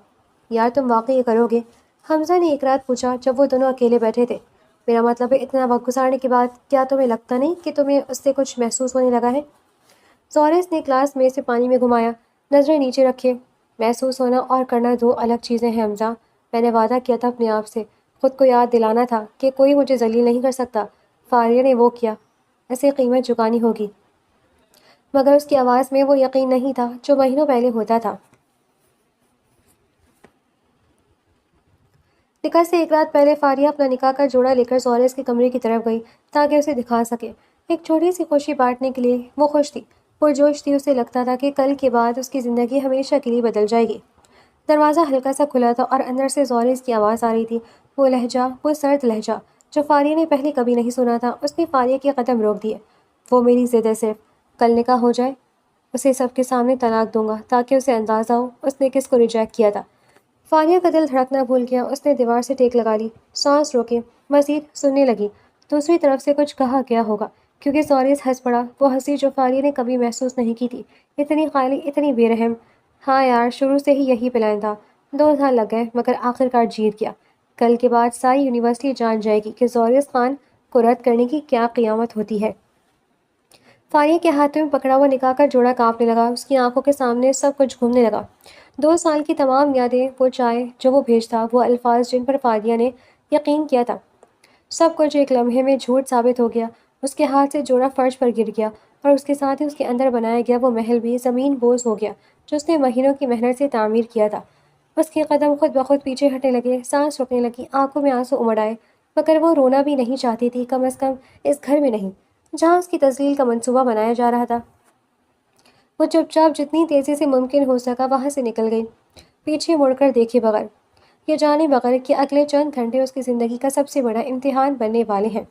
Speaker 1: یار، تم واقعی یہ کرو گے؟ حمزہ نے ایک رات پوچھا جب وہ دونوں اکیلے بیٹھے تھے۔ میرا مطلب ہے، اتنا وقت گزارنے کے بعد کیا تمہیں لگتا نہیں کہ تمہیں اس سے کچھ محسوس ہونے لگا ہے؟ زورس نے گلاس میں سے پانی میں گھمایا، نظریں نیچے رکھے۔ محسوس ہونا اور کرنا دو الگ چیزیں ہیں حمزہ۔ میں نے وعدہ کیا تھا اپنے آپ سے، خود کو یاد دلانا تھا کہ کوئی مجھے ذلیل نہیں کر سکتا۔ فاریہ نے وہ کیا، اسے قیمت چکانی ہوگی۔ مگر اس کی آواز میں وہ یقین نہیں تھا جو مہینوں پہلے ہوتا تھا۔ نکاح سے ایک رات پہلے فاریہ اپنا نکاح کا جوڑا لے کر زورس کے کمرے کی طرف گئی تاکہ اسے دکھا سکے۔ ایک چھوٹی سی خوشی بانٹنے کے لیے وہ خوش تھی، پرجوش تھی۔ اسے لگتا تھا کہ کل کے بعد اس کی زندگی ہمیشہ کے لیے بدل جائے گی۔ دروازہ ہلکا سا کھلا تھا اور اندر سے زورس کی آواز آ رہی تھی، وہ لہجہ، وہ سرد لہجہ جو فاریہ نے پہلے کبھی نہیں سنا تھا۔ اس نے فاریہ کے قدم روک دیے۔ وہ میری ضد ہے صرف، کل نکاح ہو جائے، اسے سب کے سامنے طلاق دوں گا تاکہ اسے اندازہ ہو اس نے کس کو ریجیکٹ کیا تھا۔ فاریہ کا دل دھڑکنا بھول گیا، اس نے دیوار سے ٹیک لگا لی، سانس روکے، مزید سننے لگی۔ دوسری طرف سے کچھ کہا گیا ہوگا کیونکہ سوریس ہنس پڑا، وہ ہنسی جو فاریہ نے کبھی محسوس نہیں کی تھی، اتنی خالی، اتنی بے رحم۔ ہاں یار، شروع سے ہی یہی پلان تھا۔ 2 سال لگ گئے مگر آخرکار جیت گیا۔ کل کے بعد ساری یونیورسٹی جان جائے گی کہ زوریس خان کو رد کرنے کی کیا قیامت ہوتی ہے۔ فاریہ کے ہاتھوں میں پکڑا ہوا نکاح کا جوڑا کانپنے لگا، اس کی آنکھوں کے سامنے سب کچھ گھومنے لگا۔ 2 سال کی تمام یادیں، وہ چائے جو وہ بھیجتا، وہ الفاظ جن پر فاریہ نے یقین کیا تھا، سب کچھ ایک لمحے میں جھوٹ ثابت ہو گیا۔ اس کے ہاتھ سے جوڑا فرش پر گر گیا اور اس کے ساتھ ہی اس کے اندر بنایا گیا وہ محل بھی زمین بوس ہو گیا جو اس نے مہینوں کی محنت سے تعمیر کیا تھا۔ اس کے قدم خود بخود پیچھے ہٹنے لگے، سانس رکنے لگی، آنکھوں میں آنسو امڑ آئے، مگر وہ رونا بھی نہیں چاہتی تھی، کم از کم اس گھر میں نہیں جہاں اس کی تذلیل کا منصوبہ بنایا جا رہا تھا۔ وہ چپ چاپ جتنی تیزی سے ممکن ہو سکا وہاں سے نکل گئی، پیچھے مڑ کر دیکھے بغیر، یہ جانے بغیر کہ اگلے چند گھنٹے اس کی زندگی کا سب سے بڑا امتحان بننے والے ہیں۔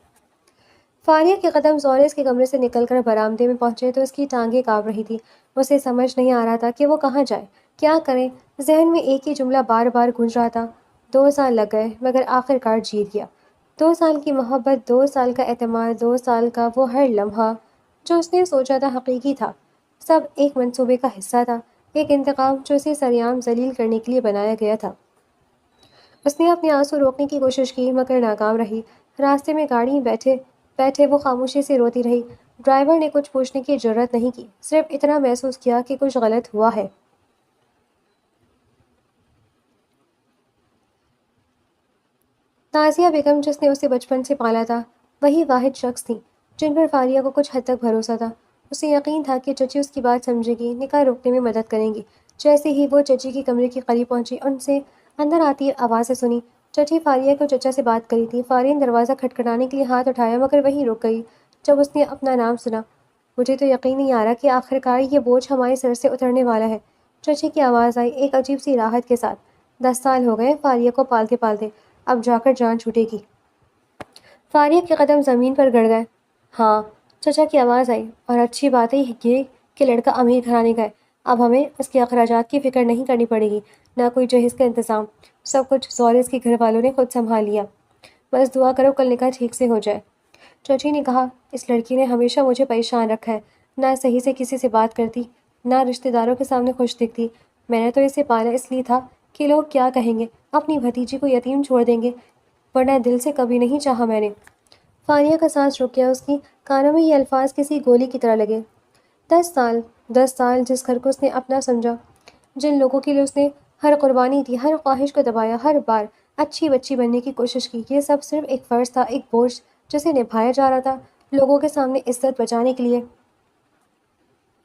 Speaker 1: فاریہ کے قدم زوریس کے کمرے سے نکل کر برآمدے میں پہنچے تو اس کی ٹانگیں کانپ رہی تھی۔ اسے سمجھ نہیں آ رہا تھا کہ وہ کہاں جائے، کیا کرے۔ ذہن میں ایک ہی جملہ بار بار گونج رہا تھا، 2 سال لگ گئے مگر آخرکار جیت گیا۔ 2 سال کی محبت، 2 سال کا اعتماد، 2 سال کا وہ ہر لمحہ جو اس نے سوچا تھا حقیقی تھا، سب ایک منصوبے کا حصہ تھا، ایک انتقام جو اسے سریعام ذلیل کرنے کے لیے بنایا گیا تھا۔ اس نے اپنے آنسو روکنے کی کوشش کی مگر ناکام رہی۔ راستے میں گاڑی بیٹھے بیٹھے وہ خاموشی سے روتی رہی۔ ڈرائیور نے کچھ پوچھنے کی جرات نہیں کی، صرف اتنا محسوس کیا کہ کچھ غلط ہوا ہے۔ نازیہ بیگم، جس نے اسے بچپن سے پالا تھا، وہی واحد شخص تھی جن پر فاریہ کو کچھ حد تک بھروسہ تھا۔ اسے یقین تھا کہ چچی اس کی بات سمجھے گی، نکاح روکنے میں مدد کریں گی۔ جیسے ہی وہ چچی کے کمرے کے قریب پہنچی، ان سے اندر آتی آوازیں سنی۔ چچی فاریہ کو چچا سے بات کری تھی۔ فاریہ نے دروازہ کھٹکھٹانے کے لیے ہاتھ اٹھایا مگر وہیں رک گئی جب اس نے اپنا نام سنا۔ مجھے تو یقین نہیں آ رہا کہ آخرکار یہ بوجھ ہمارے سر سے اترنے والا ہے، چچی کی آواز آئی ایک عجیب سی راحت کے ساتھ۔ 10 سال ہو گئے فاریہ کو پالتے پالتے، اب جا کر جان چھوٹے گی۔ فاریہ کے قدم زمین پر گڑ گئے۔ ہاں، چچا کی آواز آئی، اور اچھی بات ہے یہ کہ لڑکا امیر گھرانے کا ہے، اب ہمیں اس کے اخراجات کی فکر نہیں کرنی پڑے گی، نہ کوئی جہیز کا انتظام، سب کچھ زوریس کے گھر والوں نے خود سنبھال لیا۔ بس دعا کرو کل نکاح ٹھیک سے ہو جائے۔ چچی نے کہا، اس لڑکی نے ہمیشہ مجھے پریشان رکھا ہے، نہ صحیح سے کسی سے بات کرتی، نہ رشتہ داروں کے سامنے خوش دکھتی۔ میں نے تو اسے پالا اس لیے تھا کہ لوگ کیا کہیں گے، اپنی بھتیجی کو یتیم چھوڑ دیں گے، ورنہ دل سے کبھی نہیں چاہا میں نے۔ فاریہ کا سانس رک گیا، اس کی کانوں میں یہ الفاظ کسی گولی کی طرح لگے۔ 10 سال، 10 سال جس گھر کو اس نے اپنا سمجھا، جن لوگوں کے لیے اس نے ہر قربانی دی، ہر خواہش کو دبایا، ہر بار اچھی بچی بننے کی کوشش کی، یہ سب صرف ایک فرض تھا، ایک بوجھ جسے نبھایا جا رہا تھا لوگوں کے سامنے عزت بچانے کے لیے۔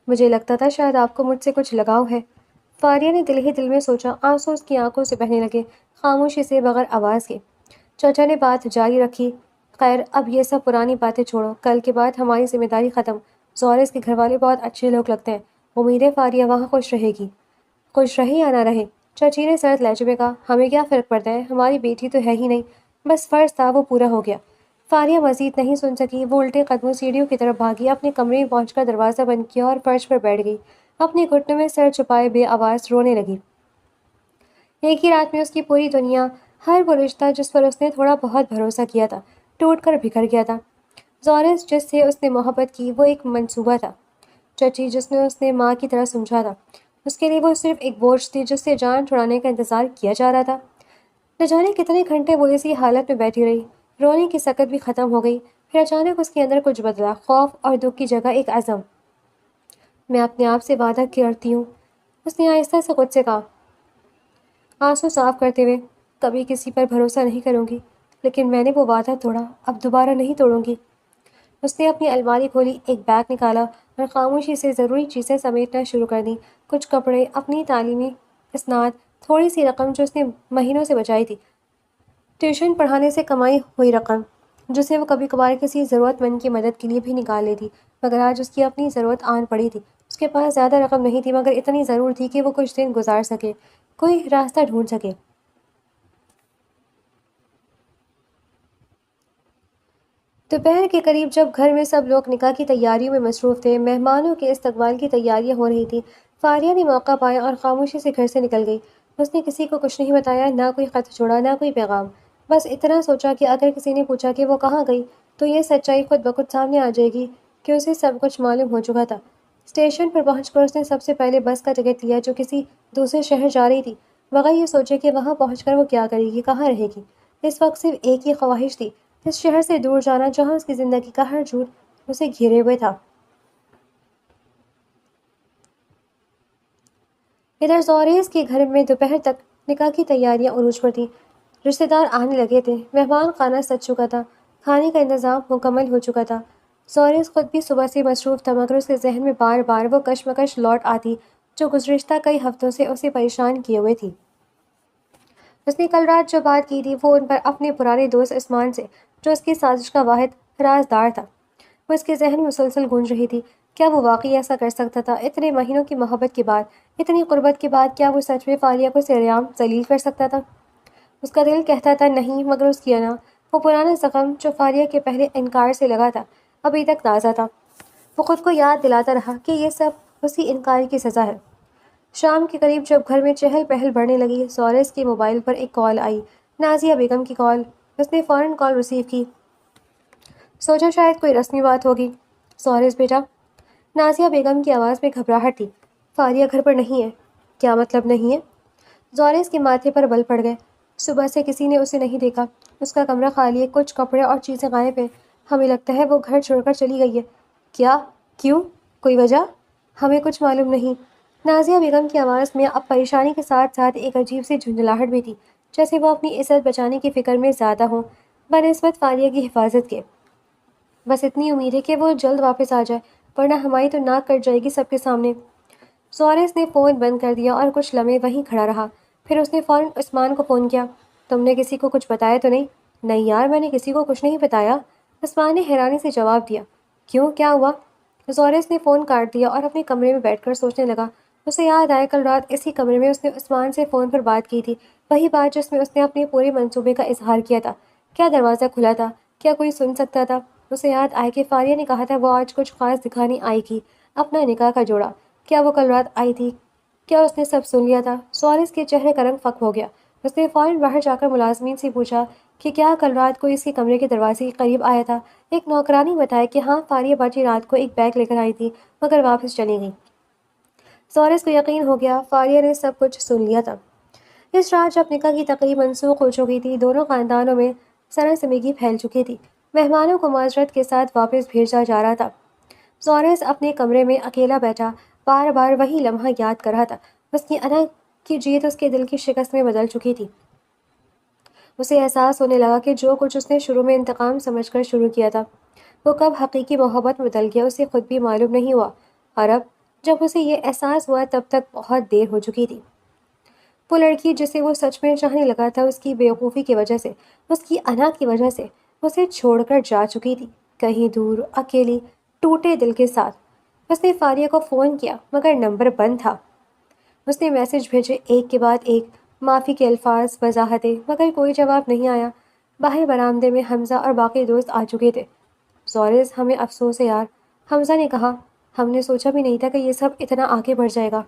Speaker 1: مجھے لگتا تھا شاید آپ کو مجھ سے کچھ لگاؤ ہے، فاریہ نے دل ہی دل میں سوچا۔ آنسو اس کی آنکھوں سے بہنے لگے، خاموشی سے، بغیر آواز کے۔ چچا نے بات جاری رکھی، خیر اب یہ سب پرانی باتیں چھوڑو، کل کے بعد ہماری ذمہ داری ختم۔ زوریس کے گھر والے بہت اچھے لوگ لگتے ہیں، امید ہے فاریہ وہاں خوش رہے گی۔ خوش رہے یا نہ رہے، چچی نے سرد لہجے میں کہا، ہمیں کیا فرق پڑتا ہے، ہماری بیٹی تو ہے ہی نہیں، بس فرض تھا وہ پورا ہو گیا۔ فاریہ مزید نہیں سن سکی، وہ الٹے قدموں سیڑھیوں کی طرف بھاگی، اپنے کمرے میں پہنچ کر دروازہ بند کیا اور فرش پر بیٹھ گئی، اپنے گھٹنوں میں سر چھپائے بے آواز رونے لگی۔ ایک ہی رات میں اس کی پوری دنیا، ہر وہ رشتہ جس پر اس نے تھوڑا بہت بھروسہ کیا تھا، ٹوٹ کر بکھر گیا تھا۔ زوریس جس سے اس نے محبت کی وہ ایک منصوبہ تھا، چچی جس نے اس نے ماں کی طرح سمجھا تھا، اس کے لیے وہ صرف ایک بوجھ تھی جس سے جان چھڑانے کا انتظار کیا جا رہا تھا۔ نہ جانے کتنے گھنٹے وہ اسی حالت میں بیٹھی رہی، رونے کی سکت بھی ختم ہو گئی، پھر اچانک اس کے اندر کچھ بدلا، خوف اور دکھ کی جگہ ایک عزم۔ میں اپنے آپ سے وعدہ کرتی ہوں، اس نے آہستہ سے خود سے کہا، آنسو صاف کرتے ہوئے، کبھی کسی پر بھروسہ نہیں کروں گی، لیکن میں نے وہ وعدہ توڑا، اب دوبارہ نہیں توڑوں گی۔ اس نے اپنی الماری کھولی، ایک بیگ نکالا اور خاموشی سے ضروری چیزیں سمیٹنا شروع کر دیں، کچھ کپڑے، اپنی تعلیمی اسناد، تھوڑی سی رقم جو اس نے مہینوں سے بچائی تھی، ٹیوشن پڑھانے سے کمائی ہوئی رقم جسے وہ کبھی کبھار کسی ضرورت مند کی مدد کے لیے بھی نکال لیتی، مگر آج اس کی اپنی ضرورت آن پڑی تھی۔ اس کے پاس زیادہ رقم نہیں تھی مگر اتنی ضرور تھی کہ وہ کچھ دن گزار سکے، کوئی راستہ ڈھونڈ سکے۔ دوپہر کے قریب جب گھر میں سب لوگ نکاح کی تیاریوں میں مصروف تھے، مہمانوں کے استقبال کی تیاریاں ہو رہی تھیں، فاریہ نے موقع پایا اور خاموشی سے گھر سے نکل گئی۔ اس نے کسی کو کچھ نہیں بتایا، نہ کوئی خط چھوڑا، نہ کوئی پیغام، بس اتنا سوچا کہ اگر کسی نے پوچھا کہ وہ کہاں گئی تو یہ سچائی خود بخود سامنے آ جائے گی کہ اسے سب کچھ معلوم ہو چکا تھا۔ اسٹیشن پر پہنچ کر اس نے سب سے پہلے بس کا ٹکٹ لیا جو کسی دوسرے شہر جا رہی تھی، مگر یہ سوچے کہ وہاں پہنچ کر وہ کیا کرے گی، کہاں رہے گی۔ اس وقت صرف ایک ہی خواہش تھی، اس شہر سے دور جانا جہاں اس کی زندگی کا ہر جھوٹ اسے گھیرے ہوئے تھا۔ ادھر زوریز کے گھر میں دوپہر تک نکاح کی تیاریاں عروج پر تھیں۔ رشتہ دار آنے لگے تھے، مہمان خانہ سج چکا تھا، کھانے کا انتظام مکمل ہو چکا تھا۔ زوریز خود بھی صبح سے مصروف تھا، مگر اس کے ذہن میں بار بار وہ کشمکش لوٹ آتی جو گزشتہ کئی ہفتوں سے اسے پریشان کیے ہوئے تھی۔ اس نے کل رات جو بات کی تھی فون پر اپنے پرانے دوست عثمان سے، جو اس کی سازش کا واحد رازدار تھا، وہ اس کے ذہن میں مسلسل گونج رہی تھی۔ کیا وہ واقعی ایسا کر سکتا تھا؟ اتنے مہینوں کی محبت کے بعد، اتنی قربت کے بعد، کیا وہ سچ میں فاریہ کو سرعام ذلیل کر سکتا تھا؟ اس کا دل کہتا تھا نہیں، مگر اس کی انا، وہ پرانا زخم جو فاریہ کے پہلے انکار سے لگا تھا، ابھی تک تازہ تھا۔ وہ خود کو یاد دلاتا رہا کہ یہ سب اسی انکار کی سزا ہے۔ شام کے قریب جب گھر میں چہل پہل بڑھنے لگی، زوریز کے موبائل پر ایک کال آئی، نازیہ بیگم کی کال۔ اس نے فوراً کال ریسیو کی، سوچا شاید کوئی رسمی بات ہوگی۔ زوریز بیٹا، نازیہ بیگم کی آواز میں گھبراہٹ تھی۔ فاریہ گھر پر نہیں ہے؟ کیا مطلب نہیں ہے؟ زوریز کے ماتھے پر بل پڑ گئے۔ صبح سے کسی نے اسے نہیں دیکھا، اس کا کمرہ خالی ہے، کچھ کپڑے اور چیزیں غائب ہیں، ہمیں لگتا ہے وہ گھر چھوڑ کر چلی گئی ہے۔ کیا؟ کیوں؟ کوئی وجہ؟ ہمیں کچھ معلوم نہیں۔ نازیہ بیگم کی آواز میں اب پریشانی کے ساتھ ساتھ ایک عجیب سی جھنجھلاہٹ بھی تھی، جیسے وہ اپنی عزت بچانے کی فکر میں زیادہ ہوں بنسبت فاریہ کی حفاظت کے۔ بس اتنی امید ہے کہ وہ جلد واپس آ جائے، ورنہ ہماری تو ناک کٹ جائے گی سب کے سامنے۔ زوریز نے فون بند کر دیا اور کچھ لمحے وہیں کھڑا رہا، پھر اس نے فوراً عثمان کو فون کیا۔ تم نے کسی کو کچھ بتایا تو نہیں؟ نہیں یار، میں نے کسی کو کچھ نہیں بتایا، عثمان نے حیرانی سے جواب دیا۔ کیوں، کیا ہوا؟ زوریز نے فون کاٹ دیا اور اپنے کمرے میں بیٹھ کر سوچنے لگا۔ اسے یاد آیا کل رات اسی کمرے میں اس نے عثمان سے فون پر بات کی تھی، وہی بات جس میں اس نے اپنے پورے منصوبے کا اظہار کیا تھا۔ کیا دروازہ کھلا تھا؟ کیا کوئی سن سکتا تھا؟ اسے یاد آیا کہ فاریہ نے کہا تھا وہ آج کچھ خاص دکھانے آئی تھی، اپنا نکاح کا جوڑا۔ کیا وہ کل رات آئی تھی؟ کیا اس نے سب سن لیا تھا؟ زوریز کے چہرے کا رنگ فک ہو گیا۔ اس نے فوراً باہر جا کر ملازمین سے پوچھا کہ کیا کل رات کوئی اس کے کمرے کے دروازے کے قریب آیا تھا۔ ایک نوکرانی بتایا کہ ہاں، فاریہ باجی رات کو ایک بیگ لے کر آئی تھی، مگر واپس چلی گئی۔ زوریز کو یقین ہو گیا، فاریہ نے سب کچھ سن لیا تھا۔ اس رات جب نکاح کی تقریب منسوخ ہو چکی تھی، دونوں خاندانوں میں سنا سنگی پھیل چکی تھی، مہمانوں کو معذرت کے ساتھ واپس بھیجا جا رہا تھا۔ زوریز اپنے کمرے میں اکیلا بیٹھا بار بار وہی لمحہ یاد کر رہا تھا۔ اس کی انا کی جیت اس کے دل کی شکست میں بدل چکی تھی۔ اسے احساس ہونے لگا کہ جو کچھ اس نے شروع میں انتقام سمجھ کر شروع کیا تھا، وہ کب حقیقی محبت میں بدل گیا، اسے خود بھی معلوم نہیں ہوا، اور اب جب اسے یہ احساس ہوا تب تک بہت دیر ہو چکی تھی۔ وہ لڑکی جسے وہ سچ میں چاہنے لگا تھا، اس کی بے وقوفی کی وجہ سے، اس کی انا کی وجہ سے اسے چھوڑ کر جا چکی تھی، کہیں دور، اکیلی، ٹوٹے دل کے ساتھ۔ اس نے فاریہ کو فون کیا، مگر نمبر بند تھا۔ اس نے میسج بھیجے، ایک کے بعد ایک، معافی کے الفاظ، وضاحتیں، مگر کوئی جواب نہیں آیا۔ باہر برآمدے میں حمزہ اور باقی دوست آ چکے تھے۔ زوریز، ہمیں افسوس ہے یار، حمزہ نے کہا، ہم نے سوچا بھی نہیں تھا کہ یہ سب اتنا آگے بڑھ جائے گا۔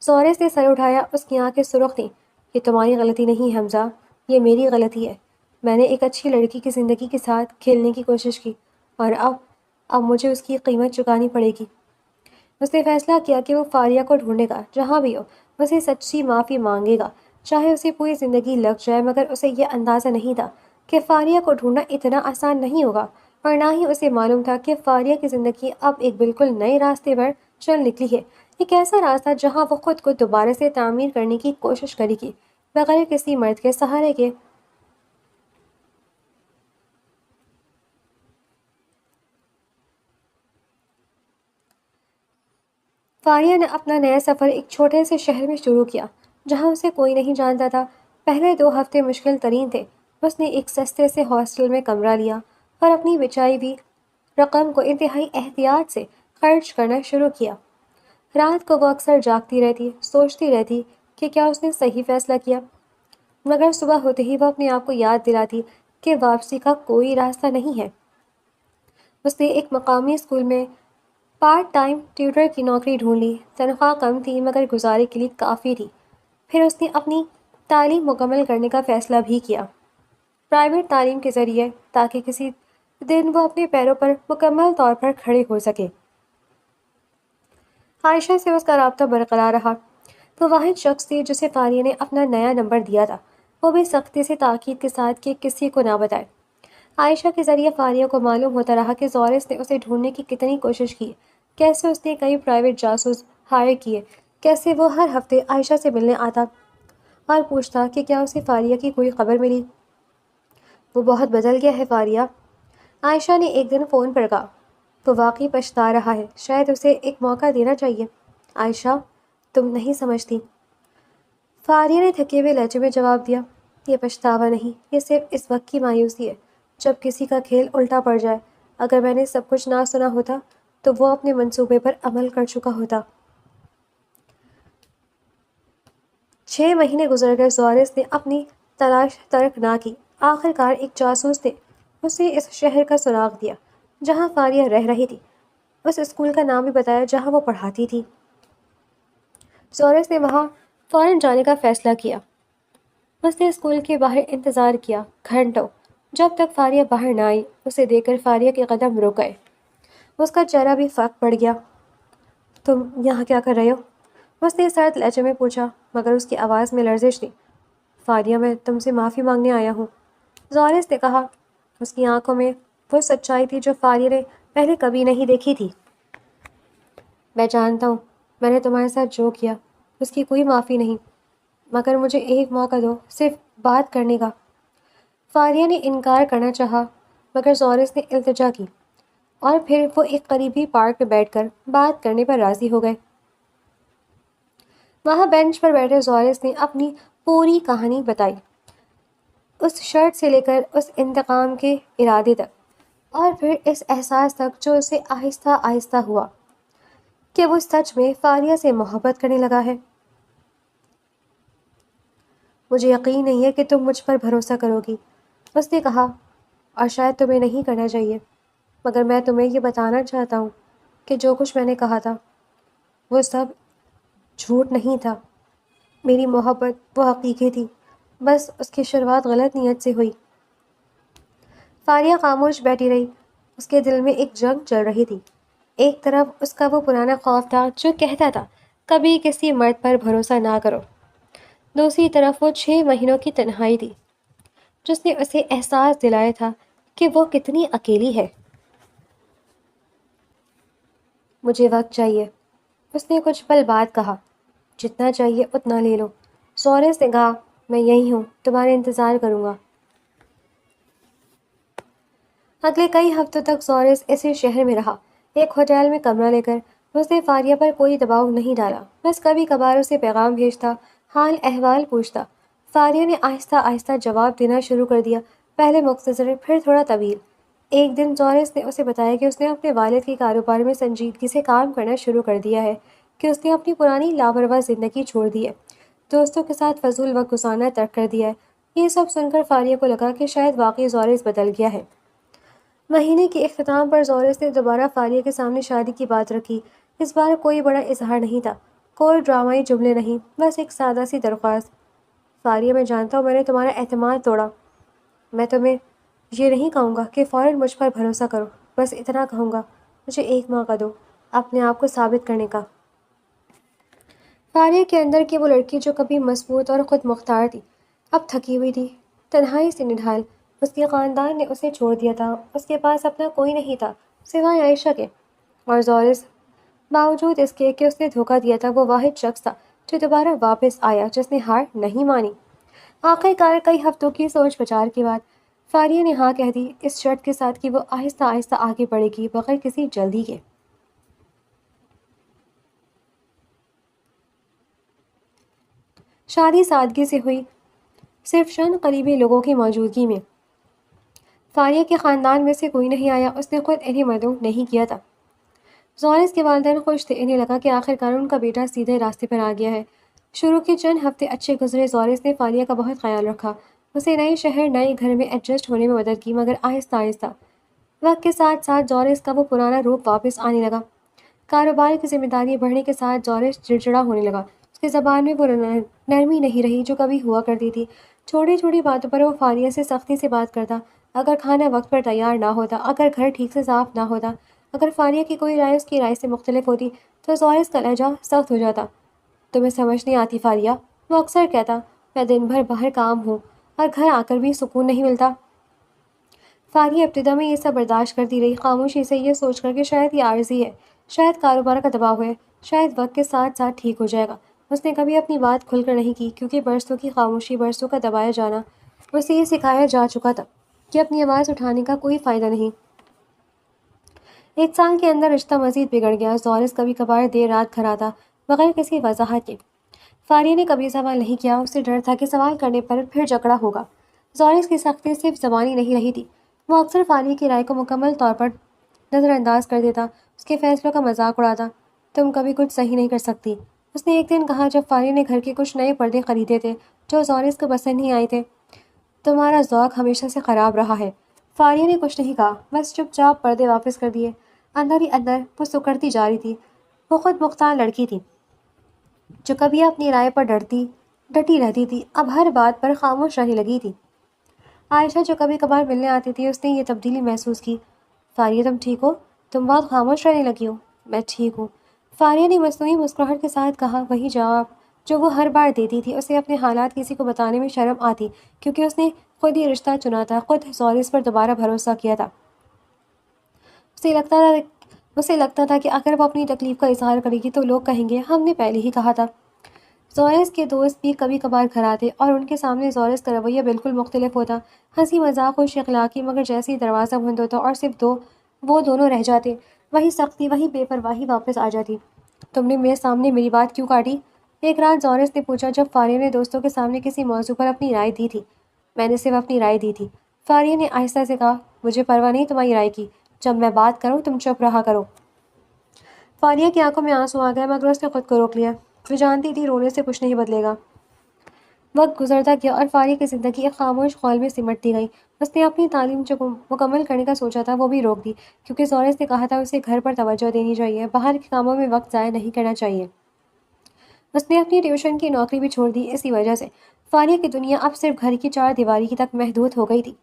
Speaker 1: زوریز نے سر اٹھایا، اس کی آنکھیں سرخ تھیں۔ یہ تمہاری غلطی نہیں حمزہ، یہ میری غلطی ہے۔ میں نے ایک اچھی لڑکی کی زندگی کے ساتھ کھیلنے کی کوشش کی، اور اب مجھے اس کی قیمت چکانی پڑے گی۔ اس نے فیصلہ کیا کہ وہ فاریہ کو ڈھونڈے گا، جہاں بھی ہو، اسے سچی معافی مانگے گا، چاہے اسے پوری زندگی لگ جائے، مگر اسے یہ اندازہ نہیں تھا کہ فاریہ کو ڈھونڈنا اتنا آسان نہیں ہوگا، اور نہ ہی اسے معلوم تھا کہ فاریہ کی زندگی اب ایک بالکل نئے راستے پر چل نکلی ہے، ایک ایسا راستہ جہاں وہ خود کو دوبارہ سے تعمیر کرنے کی کوشش کرے گی، بغیر کسی مرد کے سہارے کے۔ فاریہ نے اپنا نیا سفر ایک چھوٹے سے شہر میں شروع کیا، جہاں اسے کوئی نہیں جانتا تھا۔ پہلے 2 ہفتے مشکل ترین تھے۔ اس نے ایک سستے سے ہاسٹل میں کمرہ لیا اور اپنی بچائی ہوئی رقم کو انتہائی احتیاط سے خرچ کرنا شروع کیا۔ رات کو وہ اکثر جاگتی رہتی، سوچتی رہتی کہ کیا اس نے صحیح فیصلہ کیا، مگر صبح ہوتے ہی وہ اپنے آپ کو یاد دلاتی کہ واپسی کا کوئی راستہ نہیں ہے۔ اس نے ایک مقامی اسکول میں پارٹ ٹائم ٹیوٹر کی نوکری ڈھونڈ لی، تنخواہ کم تھی مگر گزارے کے لیے کافی تھی۔ پھر اس نے اپنی تعلیم مکمل کرنے کا فیصلہ بھی کیا، پرائیویٹ تعلیم کے ذریعے، تاکہ کسی دن وہ اپنے پیروں پر مکمل طور پر کھڑے ہو سکے۔ عائشہ سے اس کا رابطہ برقرار رہا۔ وہ واحد شخص تھی جسے فاریہ نے اپنا نیا نمبر دیا تھا، وہ بھی سختی سے تاکید کے ساتھ کہ کسی کو نہ بتائے۔ عائشہ کے ذریعے فاریہ کو معلوم ہوتا رہا کہ زورس نے اسے ڈھونڈنے کی کتنی کوشش کی، کیسے اس نے کئی پرائیویٹ جاسوس ہائر کیے، کیسے وہ ہر ہفتے عائشہ سے ملنے آتا اور پوچھتا کہ کیا اسے فاریہ کی کوئی خبر ملی۔ وہ بہت بدل گیا ہے فاریہ، عائشہ نے ایک دن فون پر کہا۔ وہ واقعی پچھتا رہا ہے، شاید اسے ایک موقع دینا چاہیے۔ عائشہ، تم نہیں سمجھتی، فاریہ نے تھکے ہوئے لہجے میں جواب دیا۔ یہ پچھتاوا نہیں، یہ صرف اس وقت کی مایوسی ہے جب کسی کا کھیل الٹا پڑ جائے۔ اگر میں نے سب کچھ نہ سنا ہوتا تو وہ اپنے منصوبے پر عمل کر چکا ہوتا۔ 6 مہینے گزر گئے، زورس نے اپنی تلاش ترک نہ کی۔ آخر کار ایک جاسوس نے اسے اس شہر کا سراغ دیا جہاں فاریہ رہ رہی تھی، اس اسکول کا نام بھی بتایا جہاں وہ پڑھاتی تھی۔ زورس نے وہاں فوراً جانے کا فیصلہ کیا۔ اس نے اسکول کے باہر انتظار کیا گھنٹوں، جب تک فاریہ باہر نہ آئی۔ اسے دیکھ کر فاریہ کے قدم رک گئے، اس کا چہرہ بھی فاق پڑ گیا۔ تم یہاں کیا کر رہے ہو؟ اس نے سرد لہجے میں پوچھا، مگر اس کی آواز میں لرزش تھی۔ فاریہ، میں تم سے معافی مانگنے آیا ہوں، زورس نے کہا۔ اس کی آنکھوں میں وہ سچائی تھی جو فاریہ نے پہلے کبھی نہیں دیکھی تھی۔ میں جانتا ہوں میں نے تمہارے ساتھ جو کیا اس کی کوئی معافی نہیں، مگر مجھے ایک موقع دو، صرف بات کرنے کا۔ فاریہ نے انکار کرنا چاہا، مگر زورس نے التجا کی، اور پھر وہ ایک قریبی پارک میں بیٹھ کر بات کرنے پر راضی ہو گئے۔ وہاں بینچ پر بیٹھے زورس نے اپنی پوری کہانی بتائی، اس شرط سے لے کر اس انتقام کے ارادے تک، اور پھر اس احساس تک جو اسے آہستہ آہستہ ہوا کہ وہ سچ میں فاریہ سے محبت کرنے لگا ہے۔ مجھے یقین نہیں ہے کہ تم مجھ پر بھروسہ کرو گی، اس نے کہا، اور شاید تمہیں نہیں کرنا چاہیے، مگر میں تمہیں یہ بتانا چاہتا ہوں کہ جو کچھ میں نے کہا تھا وہ سب جھوٹ نہیں تھا۔ میری محبت وہ حقیقی تھی، بس اس کی شروعات غلط نیت سے ہوئی۔ فاریہ خاموش بیٹھی رہی، اس کے دل میں ایک جنگ چل رہی تھی۔ ایک طرف اس کا وہ پرانا خوف تھا جو کہتا تھا کبھی کسی مرد پر بھروسہ نہ کرو، دوسری طرف وہ 6 مہینوں کی تنہائی تھی جس نے اسے احساس دلایا تھا کہ وہ کتنی اکیلی ہے۔ مجھے وقت چاہیے، اس نے کچھ پل بعد کہا۔ جتنا چاہیے اتنا لے لو، زورس نے کہا۔ میں یہی ہوں، تمہارا انتظار کروں گا۔ اگلے کئی ہفتوں تک زورس اسی شہر میں رہا، ایک ہوٹل میں کمرہ لے کر۔ اس نے فاریہ پر کوئی دباؤ نہیں ڈالا، بس کبھی کبھار اسے پیغام بھیجتا، حال احوال پوچھتا۔ فاریہ نے آہستہ آہستہ جواب دینا شروع کر دیا، پہلے مختصر، پھر تھوڑا طویل۔ ایک دن زورس نے اسے بتایا کہ اس نے اپنے والد کے کاروبار میں سنجیدگی سے کام کرنا شروع کر دیا ہے، کہ اس نے اپنی پرانی لاپرواہ زندگی چھوڑ دی ہے، دوستوں کے ساتھ فضول وقت گزارنا ترک کر دیا ہے۔ یہ سب سن کر فاریہ کو لگا کہ شاید واقعی زورس بدل گیا ہے۔ مہینے کے اختتام پر زورس نے دوبارہ فاریہ کے سامنے شادی کی بات رکھی۔ اس بار کوئی بڑا اظہار نہیں تھا، کوئی ڈرامائی جملے نہیں، بس ایک سادہ سی درخواست۔ فاریہ، میں جانتا ہوں میں نے تمہارا اعتماد توڑا، میں تمہیں یہ نہیں کہوں گا کہ فوراً مجھ پر بھروسہ کرو، بس اتنا کہوں گا، مجھے ایک موقع دو اپنے آپ کو ثابت کرنے کا۔ فاریہ کے اندر کی وہ لڑکی جو کبھی مضبوط اور خود مختار تھی، اب تھکی ہوئی تھی، تنہائی سے نڈھال۔ اس کے خاندان نے اسے چھوڑ دیا تھا، اس کے پاس اپنا کوئی نہیں تھا سوائے عائشہ کے، اور زورس، باوجود اس کے کہ اس نے دھوکہ دیا تھا، وہ واحد شخص تھا جو دوبارہ واپس آیا، جس نے ہار نہیں مانی۔ آخر کار کئی ہفتوں کی سوچ بچار کے بعد فاریہ نے ہاں کہہ دی، اس شرط کے ساتھ کہ وہ آہستہ آہستہ آگے بڑھے گی، بغیر کسی جلدی کے۔ شادی سادگی سے ہوئی، صرف چند قریبی لوگوں کی موجودگی میں۔ فاریہ کے خاندان میں سے کوئی نہیں آیا، اس نے خود انہیں مدعو نہیں کیا تھا۔ زورس کے والدین خوش تھے، انہیں لگا کہ آخر کار ان کا بیٹا سیدھے راستے پر آ گیا ہے۔ شروع کے چند ہفتے اچھے گزرے، زورس نے فاریہ کا بہت خیال رکھا، اسے نئے شہر، نئے گھر میں ایڈجسٹ ہونے میں مدد کی، مگر آہستہ آہستہ وقت کے ساتھ ساتھ زورس کا وہ پرانا روپ واپس آنے لگا۔ کاروبار کی ذمہ داریاں بڑھنے کے ساتھ زورس چڑچڑا ہونے لگا، اس کی زبان میں وہ نرمی نہیں رہی جو کبھی ہوا کرتی تھی۔ چھوٹی چھوٹی باتوں پر وہ فاریہ سے سختی سے بات کرتا، اگر کھانا وقت پر تیار نہ ہوتا، اگر گھر ٹھیک سے صاف نہ ہوتا، اگر فاریہ کی کوئی رائے اس کی رائے سے مختلف ہوتی تو زورس کا لہجہ سخت ہو جاتا۔ تمہیں سمجھ نہیں آتی فاریہ، وہ اکثر کہتا، میں دن بھر باہر کام ہوں اور گھر آ کر بھی سکون نہیں ملتا۔ فاریہ ابتدا میں یہ سب برداشت کرتی رہی، خاموشی سے، یہ سوچ کر کہ شاید یہ عارضی ہے، شاید کاروبار کا دباؤ ہے، شاید وقت کے ساتھ ساتھ ٹھیک ہو جائے گا۔ اس نے کبھی اپنی بات کھل کر نہیں کی کیونکہ برسوں کی خاموشی، برسوں کا دبایا جانا اسے یہ سکھایا جا چکا تھا کہ اپنی آواز اٹھانے کا کوئی فائدہ نہیں۔ 1 سال کے اندر رشتہ مزید بگڑ گیا۔ زورس کبھی کبھار دیر رات گھر آتا بغیر کسی وضاحت کے۔ فاریہ نے کبھی سوال نہیں کیا، اسے ڈر تھا کہ سوال کرنے پر پھر جھگڑا ہوگا۔ زورس کی سختی صرف زبانی نہیں رہی تھی، وہ اکثر فاریہ کی رائے کو مکمل طور پر نظر انداز کر دیتا، اس کے فیصلوں کا مذاق اڑاتا۔ تم کبھی کچھ صحیح نہیں کر سکتی، اس نے ایک دن کہا جب فاریہ نے گھر کے کچھ نئے پردے خریدے تھے جو زورس کو پسند نہیں آئے تھے۔ تمہارا ذوق ہمیشہ سے خراب رہا ہے۔ فاریہ نے کچھ نہیں کہا، بس چپ چاپ پردے واپس کر دیے۔ اندر ہی اندر وہ سکڑتی جا رہی تھی۔ وہ خود مختار لڑکی تھی جو کبھی اپنی رائے پر ڈٹی رہتی تھی، اب ہر بات پر خاموش رہنے لگی تھی۔ عائشہ جو کبھی کبھار ملنے آتی تھی، اس نے یہ تبدیلی محسوس کی۔ فاریہ تم ٹھیک ہو؟ تم بہت خاموش رہنے لگی ہو۔ میں ٹھیک ہوں، فاریہ نے مصنوعی مسکراہٹ کے ساتھ کہا، وہی جواب جو وہ ہر بار دیتی تھی۔ اسے اپنے حالات کسی کو بتانے میں شرم آتی کیونکہ اس نے خود یہ رشتہ چنا تھا، خود زورس پر دوبارہ بھروسہ کیا تھا۔ اسے لگتا تھا کہ اگر وہ اپنی تکلیف کا اظہار کرے گی تو لوگ کہیں گے ہم نے پہلے ہی کہا تھا۔ زورس کے دوست بھی کبھی کبھار گھر آتے اور ان کے سامنے زورس کا رویہ بالکل مختلف ہوتا، ہنسی مذاق خوش اخلاقی، مگر جیسے ہی دروازہ بند ہوتا اور صرف وہ دونوں رہ جاتے، وہی سختی، وہی بے پرواہی واپس آ جاتی۔ تم نے میرے سامنے میری بات کیوں کاٹی؟ ایک رات زورس نے پوچھا جب فاریہ نے دوستوں کے سامنے کسی موضوع پر اپنی رائے دی تھی۔ میں نے صرف اپنی رائے دی تھی، فاریہ نے آہستہ سے کہا، مجھے پرواہ نہیں تمہاری رائے کی، جب میں بات کروں تم چپ رہا کرو۔ فاریہ کی آنکھوں میں آنسو آ گئے مگر اس نے خود کو روک لیا، وہ جانتی تھی رونے سے کچھ نہیں بدلے گا۔ وقت گزرتا گیا اور فاریہ کی زندگی ایک خاموش خول میں سمٹتی گئی۔ اس نے اپنی تعلیم جو مکمل کرنے کا سوچا تھا وہ بھی روک دی کیونکہ زورس نے کہا تھا اسے گھر پر توجہ دینی چاہیے، باہر کے کاموں میں وقت ضائع نہیں کرنا چاہیے۔ اس نے اپنی ٹیوشن کی نوکری بھی چھوڑ دی اسی وجہ سے۔ فاریہ کی دنیا اب صرف گھر کی 4 دیواری کی تک محدود ہو گئی تھی۔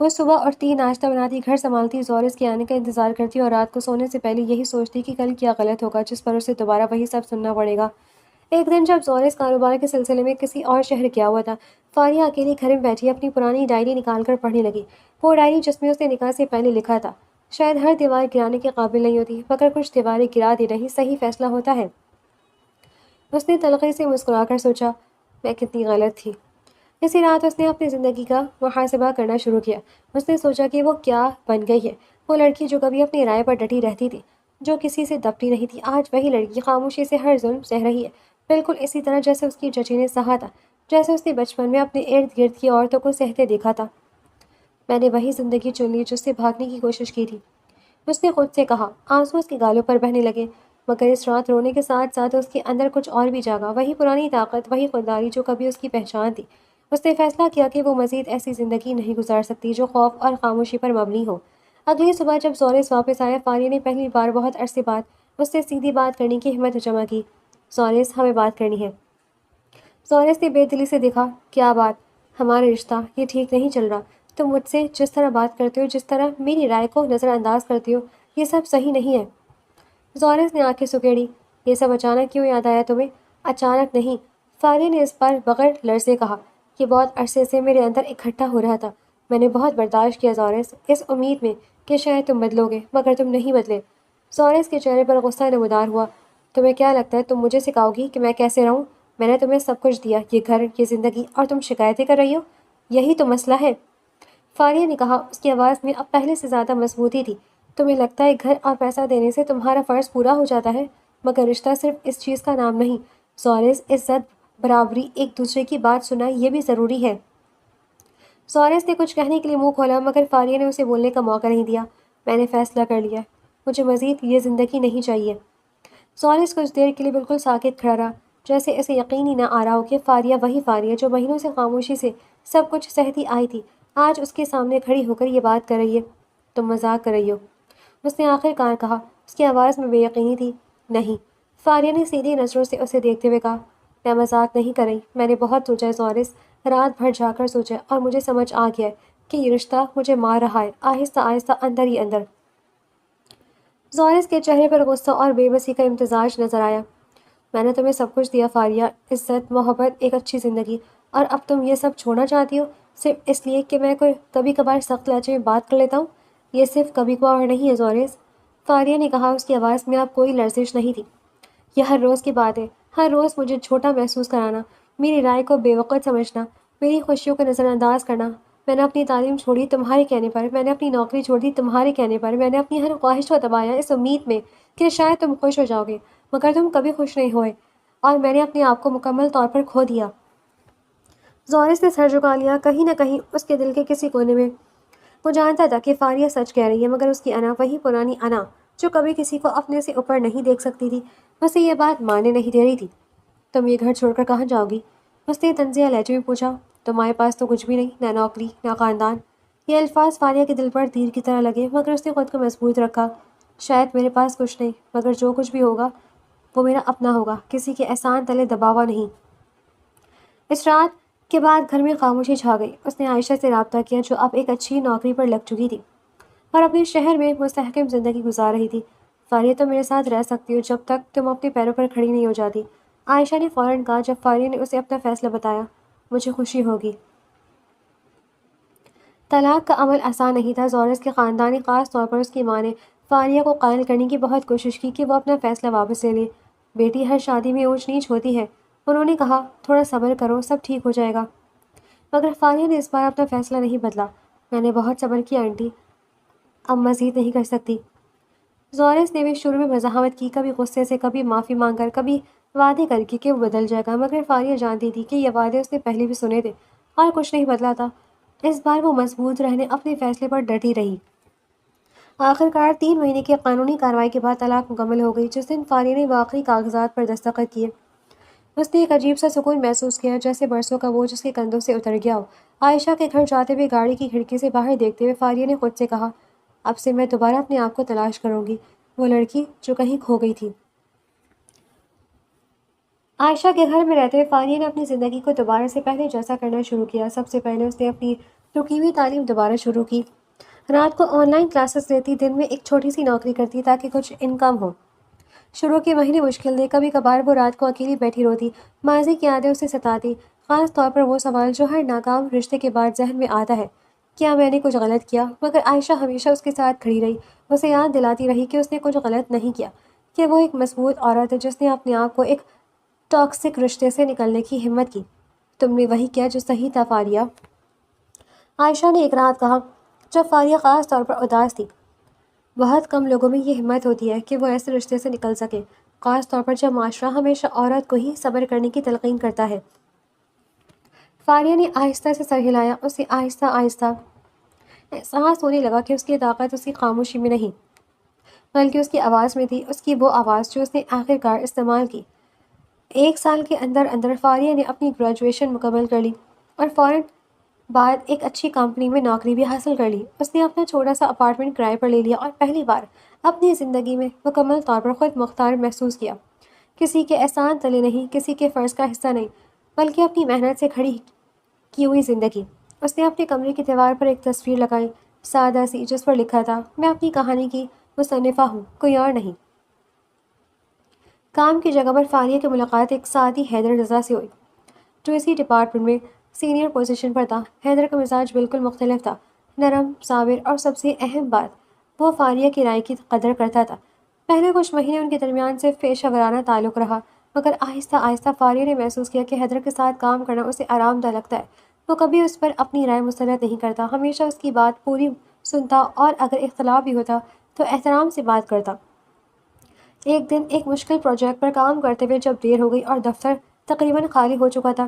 Speaker 1: وہ صبح اٹھتی، ناشتہ بناتی، گھر سنبھالتی، زورس کے آنے کا انتظار کرتی اور رات کو سونے سے پہلے یہی سوچتی کہ کل کیا غلط ہوگا جس پر اسے دوبارہ وہی سب سننا پڑے گا۔ ایک دن جب زورس کاروبار کے سلسلے میں کسی اور شہر گیا ہوا تھا، فاریہ اکیلی گھر میں بیٹھی اپنی پرانی ڈائری نکال کر پڑھنے لگی۔ وہ ڈائری جس میں اس نے نکاح سے پہلے لکھا تھا، شاید ہر دیوار گرانے کے قابل نہیں ہوتی مگر کچھ دیواریں گرا دے رہی صحیح فیصلہ ہوتا ہے۔ اس نے تلخی سے مسکرا کر سوچا، میں کتنی غلط تھی۔ اسی رات اس نے اپنی زندگی کا محاسبہ کرنا شروع کیا۔ اس نے سوچا کہ وہ کیا بن گئی ہے۔ وہ لڑکی جو کبھی اپنی رائے پر ڈٹی رہتی تھی، جو کسی سے دبتی نہیں تھی، آج وہی لڑکی خاموشی سے ہر ظلم سہ رہی ہے، بالکل اسی طرح جیسے اس کی چچی نے سہا تھا، جیسے اس نے بچپن میں اپنے ارد گرد کی عورتوں کو سہتے دیکھا تھا۔ میں نے وہی زندگی چن لی جس سے بھاگنے کی کوشش کی تھی، اس نے خود سے کہا۔ آنسو اس کے گالوں پر بہنے لگے مگر اس رات رونے کے ساتھ ساتھ اس کے اندر کچھ اور بھی جاگا، وہی پرانی طاقت، وہی خودداری جو کبھی اس کی پہچان تھی۔ اس نے فیصلہ کیا کہ وہ مزید ایسی زندگی نہیں گزار سکتی جو خوف اور خاموشی پر مبنی ہو۔ اگلی صبح جب زورس واپس آیا، فاریہ نے پہلی بار بہت عرصے بعد اس سے سیدھی بات کرنے کی ہمت جمع کی۔ زورس، ہمیں بات کرنی ہے۔ زورس نے بے دلی سے دیکھا، کیا بات؟ ہمارا رشتہ، یہ ٹھیک نہیں چل رہا۔ تم مجھ سے جس طرح بات کرتے ہو، جس طرح میری رائے کو نظر انداز کرتے ہو، یہ سب صحیح نہیں ہے۔ زورس نے آنکھیں سکیڑی، یہ سب اچانک کیوں یاد آیا تمہیں؟ اچانک نہیں، فاریہ نے اس پر بغیر لرز سے کہا، یہ بہت عرصے سے میرے اندر اکٹھا ہو رہا تھا۔ میں نے بہت برداشت کیا زورس، اس امید میں کہ شاید تم بدلو گے، مگر تم نہیں بدلے۔ زورس کے چہرے پر غصہ نمودار ہوا، تمہیں کیا لگتا ہے تم مجھے سکھاؤ گی کہ میں کیسے رہوں؟ میں نے تمہیں سب کچھ دیا، یہ گھر، یہ زندگی، اور تم شکایتیں کر رہی ہو؟ یہی تو مسئلہ ہے، فاریہ نے کہا، اس کی آواز میں اب پہلے سے زیادہ مضبوطی تھی۔ تمہیں لگتا ہے گھر اور پیسہ دینے سے تمہارا فرض پورا ہو جاتا ہے، مگر رشتہ صرف اس چیز کا نام نہیں۔ زورس، عزت، برابری، ایک دوسرے کی بات سننا، یہ بھی ضروری ہے۔ زورس نے کچھ کہنے کے لیے منہ کھولا مگر فاریہ نے اسے بولنے کا موقع نہیں دیا۔ میں نے فیصلہ کر لیا، مجھے مزید یہ زندگی نہیں چاہیے۔ زورس کچھ دیر کے لیے بالکل ساکت کھڑا رہا، جیسے اسے یقین ہی نہ آ رہا ہو کہ فاریہ وہی فاریہ جو مہینوں سے خاموشی سے سب کچھ سہتی آئی تھی، آج اس کے سامنے کھڑی ہو کر یہ بات کر رہی ہے۔ تم مذاق کر رہی ہو، اس نے آخر کار کہا، اس کی آواز میں بے یقینی تھی۔ نہیں، فاریہ نے سیدھی نظروں سے اسے دیکھتے ہوئے کہا، میں مذاق نہیں کر رہی، میں نے بہت سوچا ہے زورس، رات بھر جا کر سوچا اور مجھے سمجھ آ گیا ہے کہ یہ رشتہ مجھے مار رہا ہے، آہستہ آہستہ اندر ہی اندر۔ زورس کے چہرے پر غصہ اور بے بسی کا امتزاج نظر آیا۔ میں نے تمہیں سب کچھ دیا فاریہ، عزت، محبت، ایک اچھی زندگی، اور اب تم یہ سب چھوڑنا چاہتی ہو صرف اس لیے کہ میں کوئی کبھی کبھار سخت لہجے میں بات کر لیتا ہوں؟ یہ صرف کبھی کبھار نہیں ہے زورس، فاریہ نے کہا، اس کی آواز میں اب کوئی لرزش نہیں تھی۔ یہ ہر روز کی بات ہے، ہر روز مجھے چھوٹا محسوس کرانا، میری رائے کو بے وقت سمجھنا، میری خوشیوں کو نظر انداز کرنا۔ میں نے اپنی تعلیم چھوڑی تمہارے کہنے پر، میں نے اپنی نوکری چھوڑ دی تمہارے کہنے پر، میں نے اپنی ہر خواہش کو دبایا اس امید میں کہ شاید تم خوش ہو جاؤ گے، مگر تم کبھی خوش نہیں ہوئے، اور میں نے اپنے آپ کو مکمل طور پر کھو دیا۔ زورس نے سر جھکا لیا، کہیں نہ کہیں اس کے دل کے کسی کونے میں وہ جانتا تھا کہ فاریہ سچ کہہ رہی ہے، مگر اس کی انا، وہی پرانی انا جو کبھی کسی کو اپنے سے اوپر نہیں دیکھ سکتی تھی، اسے یہ بات ماننے نہیں دے رہی تھی۔ تم یہ گھر چھوڑ کر کہاں جاؤ گی؟ اس نے طنزیہ لہجے میں پوچھا۔ تمہارے پاس تو کچھ بھی نہیں، نہ نوکری، نہ خاندان۔ یہ الفاظ فاریہ کے دل پر تیر کی طرح لگے، مگر اس نے خود کو مضبوط رکھا۔ شاید میرے پاس کچھ نہیں، مگر جو کچھ بھی ہوگا وہ میرا اپنا ہوگا، کسی کے احسان تلے دبا ہوا نہیں۔ اس رات کے بعد گھر میں خاموشی چھا گئی۔ اس نے عائشہ سے رابطہ کیا جو اب ایک اچھی نوکری پر لگ چکی تھی اور اپنے شہر میں مستحکم زندگی گزار رہی تھی۔ فاریہ، تم میرے ساتھ رہ سکتی ہو جب تک تم اپنے پیروں پر کھڑی نہیں ہو جاتی، عائشہ نے فوراً کہا جب فاریہ نے اسے اپنا فیصلہ بتایا۔ مجھے خوشی ہوگی۔ طلاق کا عمل آسان نہیں تھا۔ زورس کے خاندان نے، خاص طور پر اس کی ماں نے، فاریہ کو قائل کرنے کی بہت کوشش کی کہ وہ اپنا فیصلہ واپس لے لے۔ بیٹی، ہر شادی میں اونچ نیچ ہوتی ہے، انہوں نے کہا، تھوڑا صبر کرو، سب ٹھیک ہو جائے گا۔ مگر فاریہ نے اس بار اپنا فیصلہ نہیں بدلا۔ میں نے بہت صبر کیا آنٹی، اب مزید نہیں کر سکتی۔ زورس نے بھی شروع میں مزاحمت کی، کبھی غصے سے، کبھی معافی مانگ کر، کبھی وعدے کر کے کہ وہ بدل جائے گا، مگر فاریہ جانتی تھی کہ یہ وعدے اس نے پہلے بھی سنے تھے اور کچھ نہیں بدلا تھا۔ اس بار وہ مضبوط رہنے، اپنے فیصلے پر ڈٹی رہی۔ آخرکار 3 مہینے کی قانونی کارروائی کے بعد طلاق مکمل ہو گئی۔ جس دن فاریہ نے واقعی کاغذات پر دستخط کیے، اس نے ایک عجیب سا سکون محسوس کیا، جیسے برسوں کا بوجھ اس کے کندھوں سے اتر گیا ہو۔ عائشہ کے گھر جاتے ہوئے گاڑی کی کھڑکی سے باہر دیکھتے ہوئے فاریہ نے خود سے کہا، اب سے میں دوبارہ اپنے آپ کو تلاش کروں گی، وہ لڑکی جو کہیں کھو گئی تھی۔ عائشہ کے گھر میں رہتے ہوئے فاریہ نے اپنی زندگی کو دوبارہ سے پہلے جیسا کرنا شروع کیا۔ سب سے پہلے اس نے اپنی رکی ہوئی تعلیم دوبارہ شروع کی۔ رات کو آن لائن کلاسز لیتی، دن میں ایک چھوٹی سی نوکری کرتی تاکہ کچھ انکم ہو۔ شروع کے مہینے مشکل تھے، کبھی کبھار وہ رات کو اکیلی بیٹھی روتی، ماضی کی یادیں اسے ستاتی، خاص طور پر وہ سوال جو ہر ناکام رشتے کے بعد ذہن میں آتا ہے، کیا میں نے کچھ غلط کیا؟ مگر عائشہ ہمیشہ اس کے ساتھ کھڑی رہی، اسے یاد دلاتی رہی کہ اس نے کچھ غلط نہیں کیا، کہ وہ ایک مضبوط عورت ہے جس نے اپنے آپ کو ایک ٹاکسک رشتے سے نکلنے کی ہمت کی۔ تم نے وہی کیا جو صحیح تھا فاریہ، عائشہ نے ایک رات کہا جب فاریہ خاص طور پر اداس تھی۔ بہت کم لوگوں میں یہ ہمت ہوتی ہے کہ وہ ایسے رشتے سے نکل سکے، خاص طور پر جب معاشرہ ہمیشہ عورت کو ہی صبر کرنے کی تلقین کرتا ہے۔ فاریہ نے آہستہ سے سر ہلایا، اسے آہستہ آہستہ احساس ہونے لگا کہ اس کی طاقت اس کی خاموشی میں نہیں بلکہ اس کی آواز میں تھی، اس کی وہ آواز جو اس نے آخرکار استعمال کی۔ 1 سال کے اندر اندر فاریہ نے اپنی گریجویشن مکمل کر لی اور فوراً بعد ایک اچھی کمپنی میں نوکری بھی حاصل کر لی۔ اس نے اپنا چھوٹا سا اپارٹمنٹ کرائے پر لے لیا اور پہلی بار اپنی زندگی میں مکمل طور پر خود مختار محسوس کیا۔ کسی کے احسان تلے نہیں، کسی کے فرض کا حصہ نہیں، بلکہ اپنی محنت سے کھڑی کی ہوئی زندگی۔ اس نے اپنے کمرے کی دیوار پر ایک تصویر لگائی، سادہ سی، جس پر لکھا تھا، میں اپنی کہانی کی مصنفہ ہوں، کوئی اور نہیں۔ کام کی جگہ پر فاریہ کی ملاقات ایک ساتھی حیدر رضا سے ہوئی جو اسی ڈپارٹمنٹ میں سینئر پوزیشن پر تھا۔ حیدر کا مزاج بالکل مختلف تھا، نرم، صابر، اور سب سے اہم بات، وہ فاریہ کی رائے کی قدر کرتا تھا۔ پہلے کچھ مہینے ان کے درمیان صرف پیشہ ورانہ تعلق رہا، مگر آہستہ آہستہ فاریہ نے محسوس کیا کہ حیدر کے ساتھ کام کرنا اسے آرام دہ لگتا ہے۔ وہ کبھی اس پر اپنی رائے مسلط نہیں کرتا، ہمیشہ اس کی بات پوری سنتا اور اگر اختلاف بھی ہوتا تو احترام سے بات کرتا۔ ایک دن ایک مشکل پروجیکٹ پر کام کرتے ہوئے جب دیر ہو گئی اور دفتر تقریباً خالی ہو چکا تھا،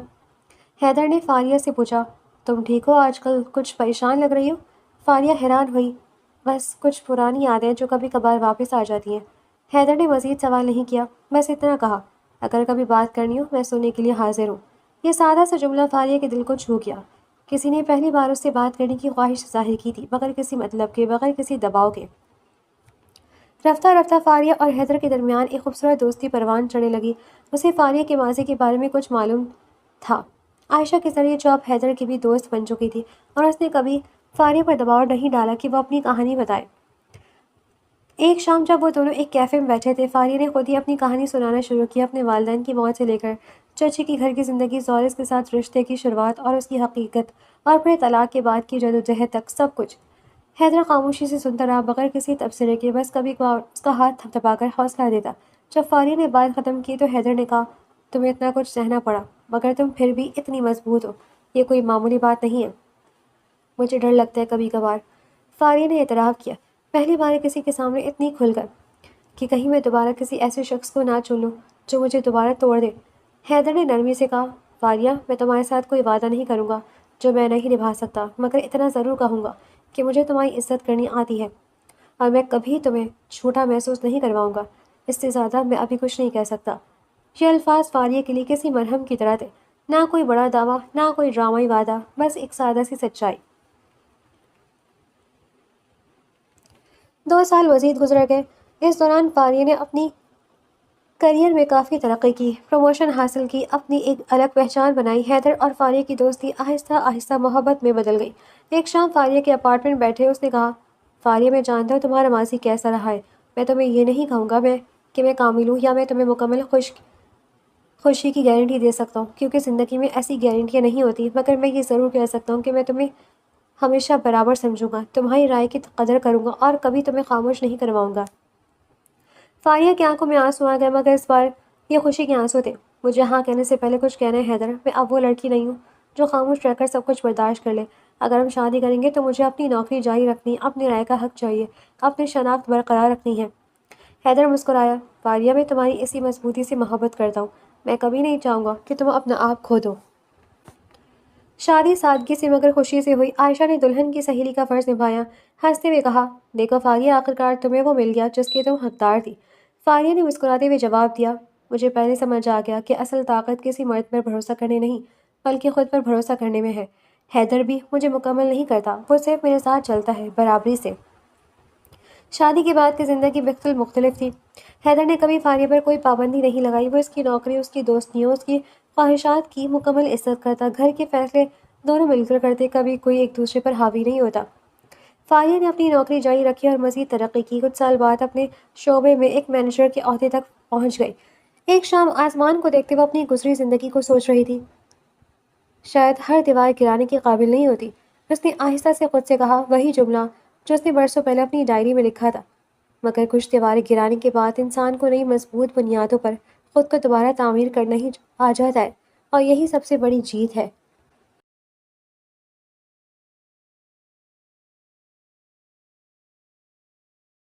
Speaker 1: حیدر نے فاریہ سے پوچھا، تم ٹھیک ہو؟ آج کل کچھ پریشان لگ رہی ہو۔ فاریہ حیران ہوئی، بس کچھ پرانی یادیں جو کبھی کبھار واپس آ جاتی ہیں۔ حیدر نے مزید سوال نہیں کیا، بس اتنا کہا، اگر کبھی بات کرنی ہو میں سننے کے لیے حاضر ہوں۔ یہ سادہ سا جملہ فاریہ کے دل کو چھو گیا۔ کسی نے پہلی بار اس سے بات کرنے کی خواہش ظاہر کی تھی، بغیر کسی مطلب کے، بغیر کسی دباؤ کے۔ رفتہ رفتہ فاریہ اور حیدر کے درمیان ایک خوبصورت دوستی پروان چڑھنے لگی۔ اسے فاریہ کے ماضی کے بارے میں کچھ معلوم تھا، عائشہ کے ذریعے جو اب حیدر کی بھی دوست بن چکی تھی، اور اس نے کبھی فاریہ پر دباؤ نہیں ڈالا کہ وہ اپنی کہانی بتائے۔ ایک شام جب وہ دونوں ایک کیفے میں بیٹھے تھے، فاریہ نے خود ہی اپنی کہانی سنانا شروع کی، اپنے والدین کی موت سے لے کر چچی کی گھر کی زندگی، زورس کے ساتھ رشتے کی شروعات اور اس کی حقیقت، اور پھر طلاق کے بعد کی جدوجہد تک، سب کچھ۔ حیدر خاموشی سے سنتا رہا، بغیر کسی تبصرے کے، بس کبھی کبھار اس کا ہاتھ تھپتھپا کر حوصلہ دیتا۔ جب فاریہ نے بات ختم کی تو حیدر نے کہا، تمہیں اتنا کچھ سہنا پڑا، مگر تم پھر بھی اتنی مضبوط ہو، یہ کوئی معمولی بات نہیں ہے۔ مجھے ڈر لگتا ہے کبھی کبھار، فاریہ نے اعتراف کیا، پہلی بار کسی کے سامنے اتنی کھل کر، کہ کہیں میں دوبارہ کسی ایسے شخص کو نہ چن لوں جو مجھے دوبارہ توڑ دے۔ حیدر نے نرمی سے کہا، فاریہ، میں تمہارے ساتھ کوئی وعدہ نہیں کروں گا جو میں نہیں نبھا سکتا، مگر اتنا ضرور کہوں گا کہ مجھے تمہاری عزت کرنی آتی ہے، اور میں کبھی تمہیں جھوٹا محسوس نہیں کرواؤں گا۔ اس سے زیادہ میں ابھی کچھ نہیں کہہ سکتا۔ یہ الفاظ فاریہ کے لیے کسی مرہم کی طرح تھے، نہ کوئی بڑا دعویٰ، نہ کوئی ڈرامائی وعدہ، بس ایک سادہ سی سچائی۔ 2 سال مزید گزر گئے۔ اس دوران فاریہ نے اپنی کیریئر میں کافی ترقی کی، پروموشن حاصل کی، اپنی ایک الگ پہچان بنائی۔ حیدر اور فاریہ کی دوستی آہستہ آہستہ محبت میں بدل گئی۔ ایک شام فاریہ کے اپارٹمنٹ بیٹھے اس نے کہا، فاریہ، میں جانتا ہوں تمہارا ماضی کیسا رہا ہے، میں تمہیں یہ نہیں کہوں گا کہ میں کامل ہوں یا میں تمہیں مکمل خوشی کی گارنٹی دے سکتا ہوں، کیونکہ زندگی میں ایسی گارنٹیاں نہیں ہوتی، مگر میں یہ ضرور کہہ سکتا ہوں کہ میں تمہیں ہمیشہ برابر سمجھوں گا، تمہاری رائے کی قدر کروں گا، اور کبھی تمہیں خاموش نہیں کرواؤں گا۔ فاریہ کی آنکھوں میں آنسو آ گئے، مگر اس بار یہ خوشی کے آنسو تھے۔ مجھے ہاں کہنے سے پہلے کچھ کہنا ہے حیدر، میں اب وہ لڑکی نہیں ہوں جو خاموش رہ کر سب کچھ برداشت کر لے۔ اگر ہم شادی کریں گے تو مجھے اپنی نوکری جاری رکھنی، اپنی رائے کا حق چاہیے، اپنی شناخت برقرار رکھنی ہے۔ حیدر مسکرایا، فاریہ، میں تمہاری اسی مضبوطی سے محبت کرتا ہوں، میں کبھی نہیں چاہوں گا کہ تم اپنا آپ کھو دو۔ شادی سادگی سے مگر خوشی سے ہوئی۔ عائشہ نے دلہن کی سہیلی کا فرض نبھایا، ہنستے ہوئے کہا، دیکھو فاریہ، آخرکار تمہیں وہ مل گیا جس کی تم حقدار تھی۔ فاریہ نے مسکراتے ہوئے جواب دیا، مجھے پہلے سمجھ آ گیا کہ اصل طاقت کسی مرد پر بھروسہ کرنے نہیں، بلکہ خود پر بھروسہ کرنے میں ہے۔ حیدر بھی مجھے مکمل نہیں کرتا، وہ صرف میرے ساتھ چلتا ہے، برابری سے۔ شادی کے بعد کی زندگی بالکل مختلف تھی۔ حیدر نے کبھی فاریہ پر کوئی پابندی نہیں لگائی، وہ اس کی نوکری، اس کی دوستیوں، اس کی خواہشات کی مکمل عزت کرتا، گھر کے فیصلے دونوں مل کر کرتے، کبھی کوئی ایک دوسرے پر حاوی نہیں ہوتا۔ فاریہ نے اپنی نوکری جاری رکھی اور مزید ترقی کی، کچھ سال بعد اپنے شعبے میں ایک مینیجر کے عہدے تک پہنچ گئی۔ ایک شام آسمان کو دیکھتے وہ اپنی گزری زندگی کو سوچ رہی تھی، شاید ہر دیوار گرانے کے قابل نہیں ہوتی۔ اس نے آہستہ سے خود سے کہا وہی جملہ جو اس نے برسوں پہلے اپنی ڈائری میں لکھا تھا، مگر کچھ دیواریں گرانے کے بعد انسان کو نئی مضبوط بنیادوں پر خود کو دوبارہ تعمیر کرنا ہی آ جاتا ہے، اور یہی سب سے بڑی جیت ہے۔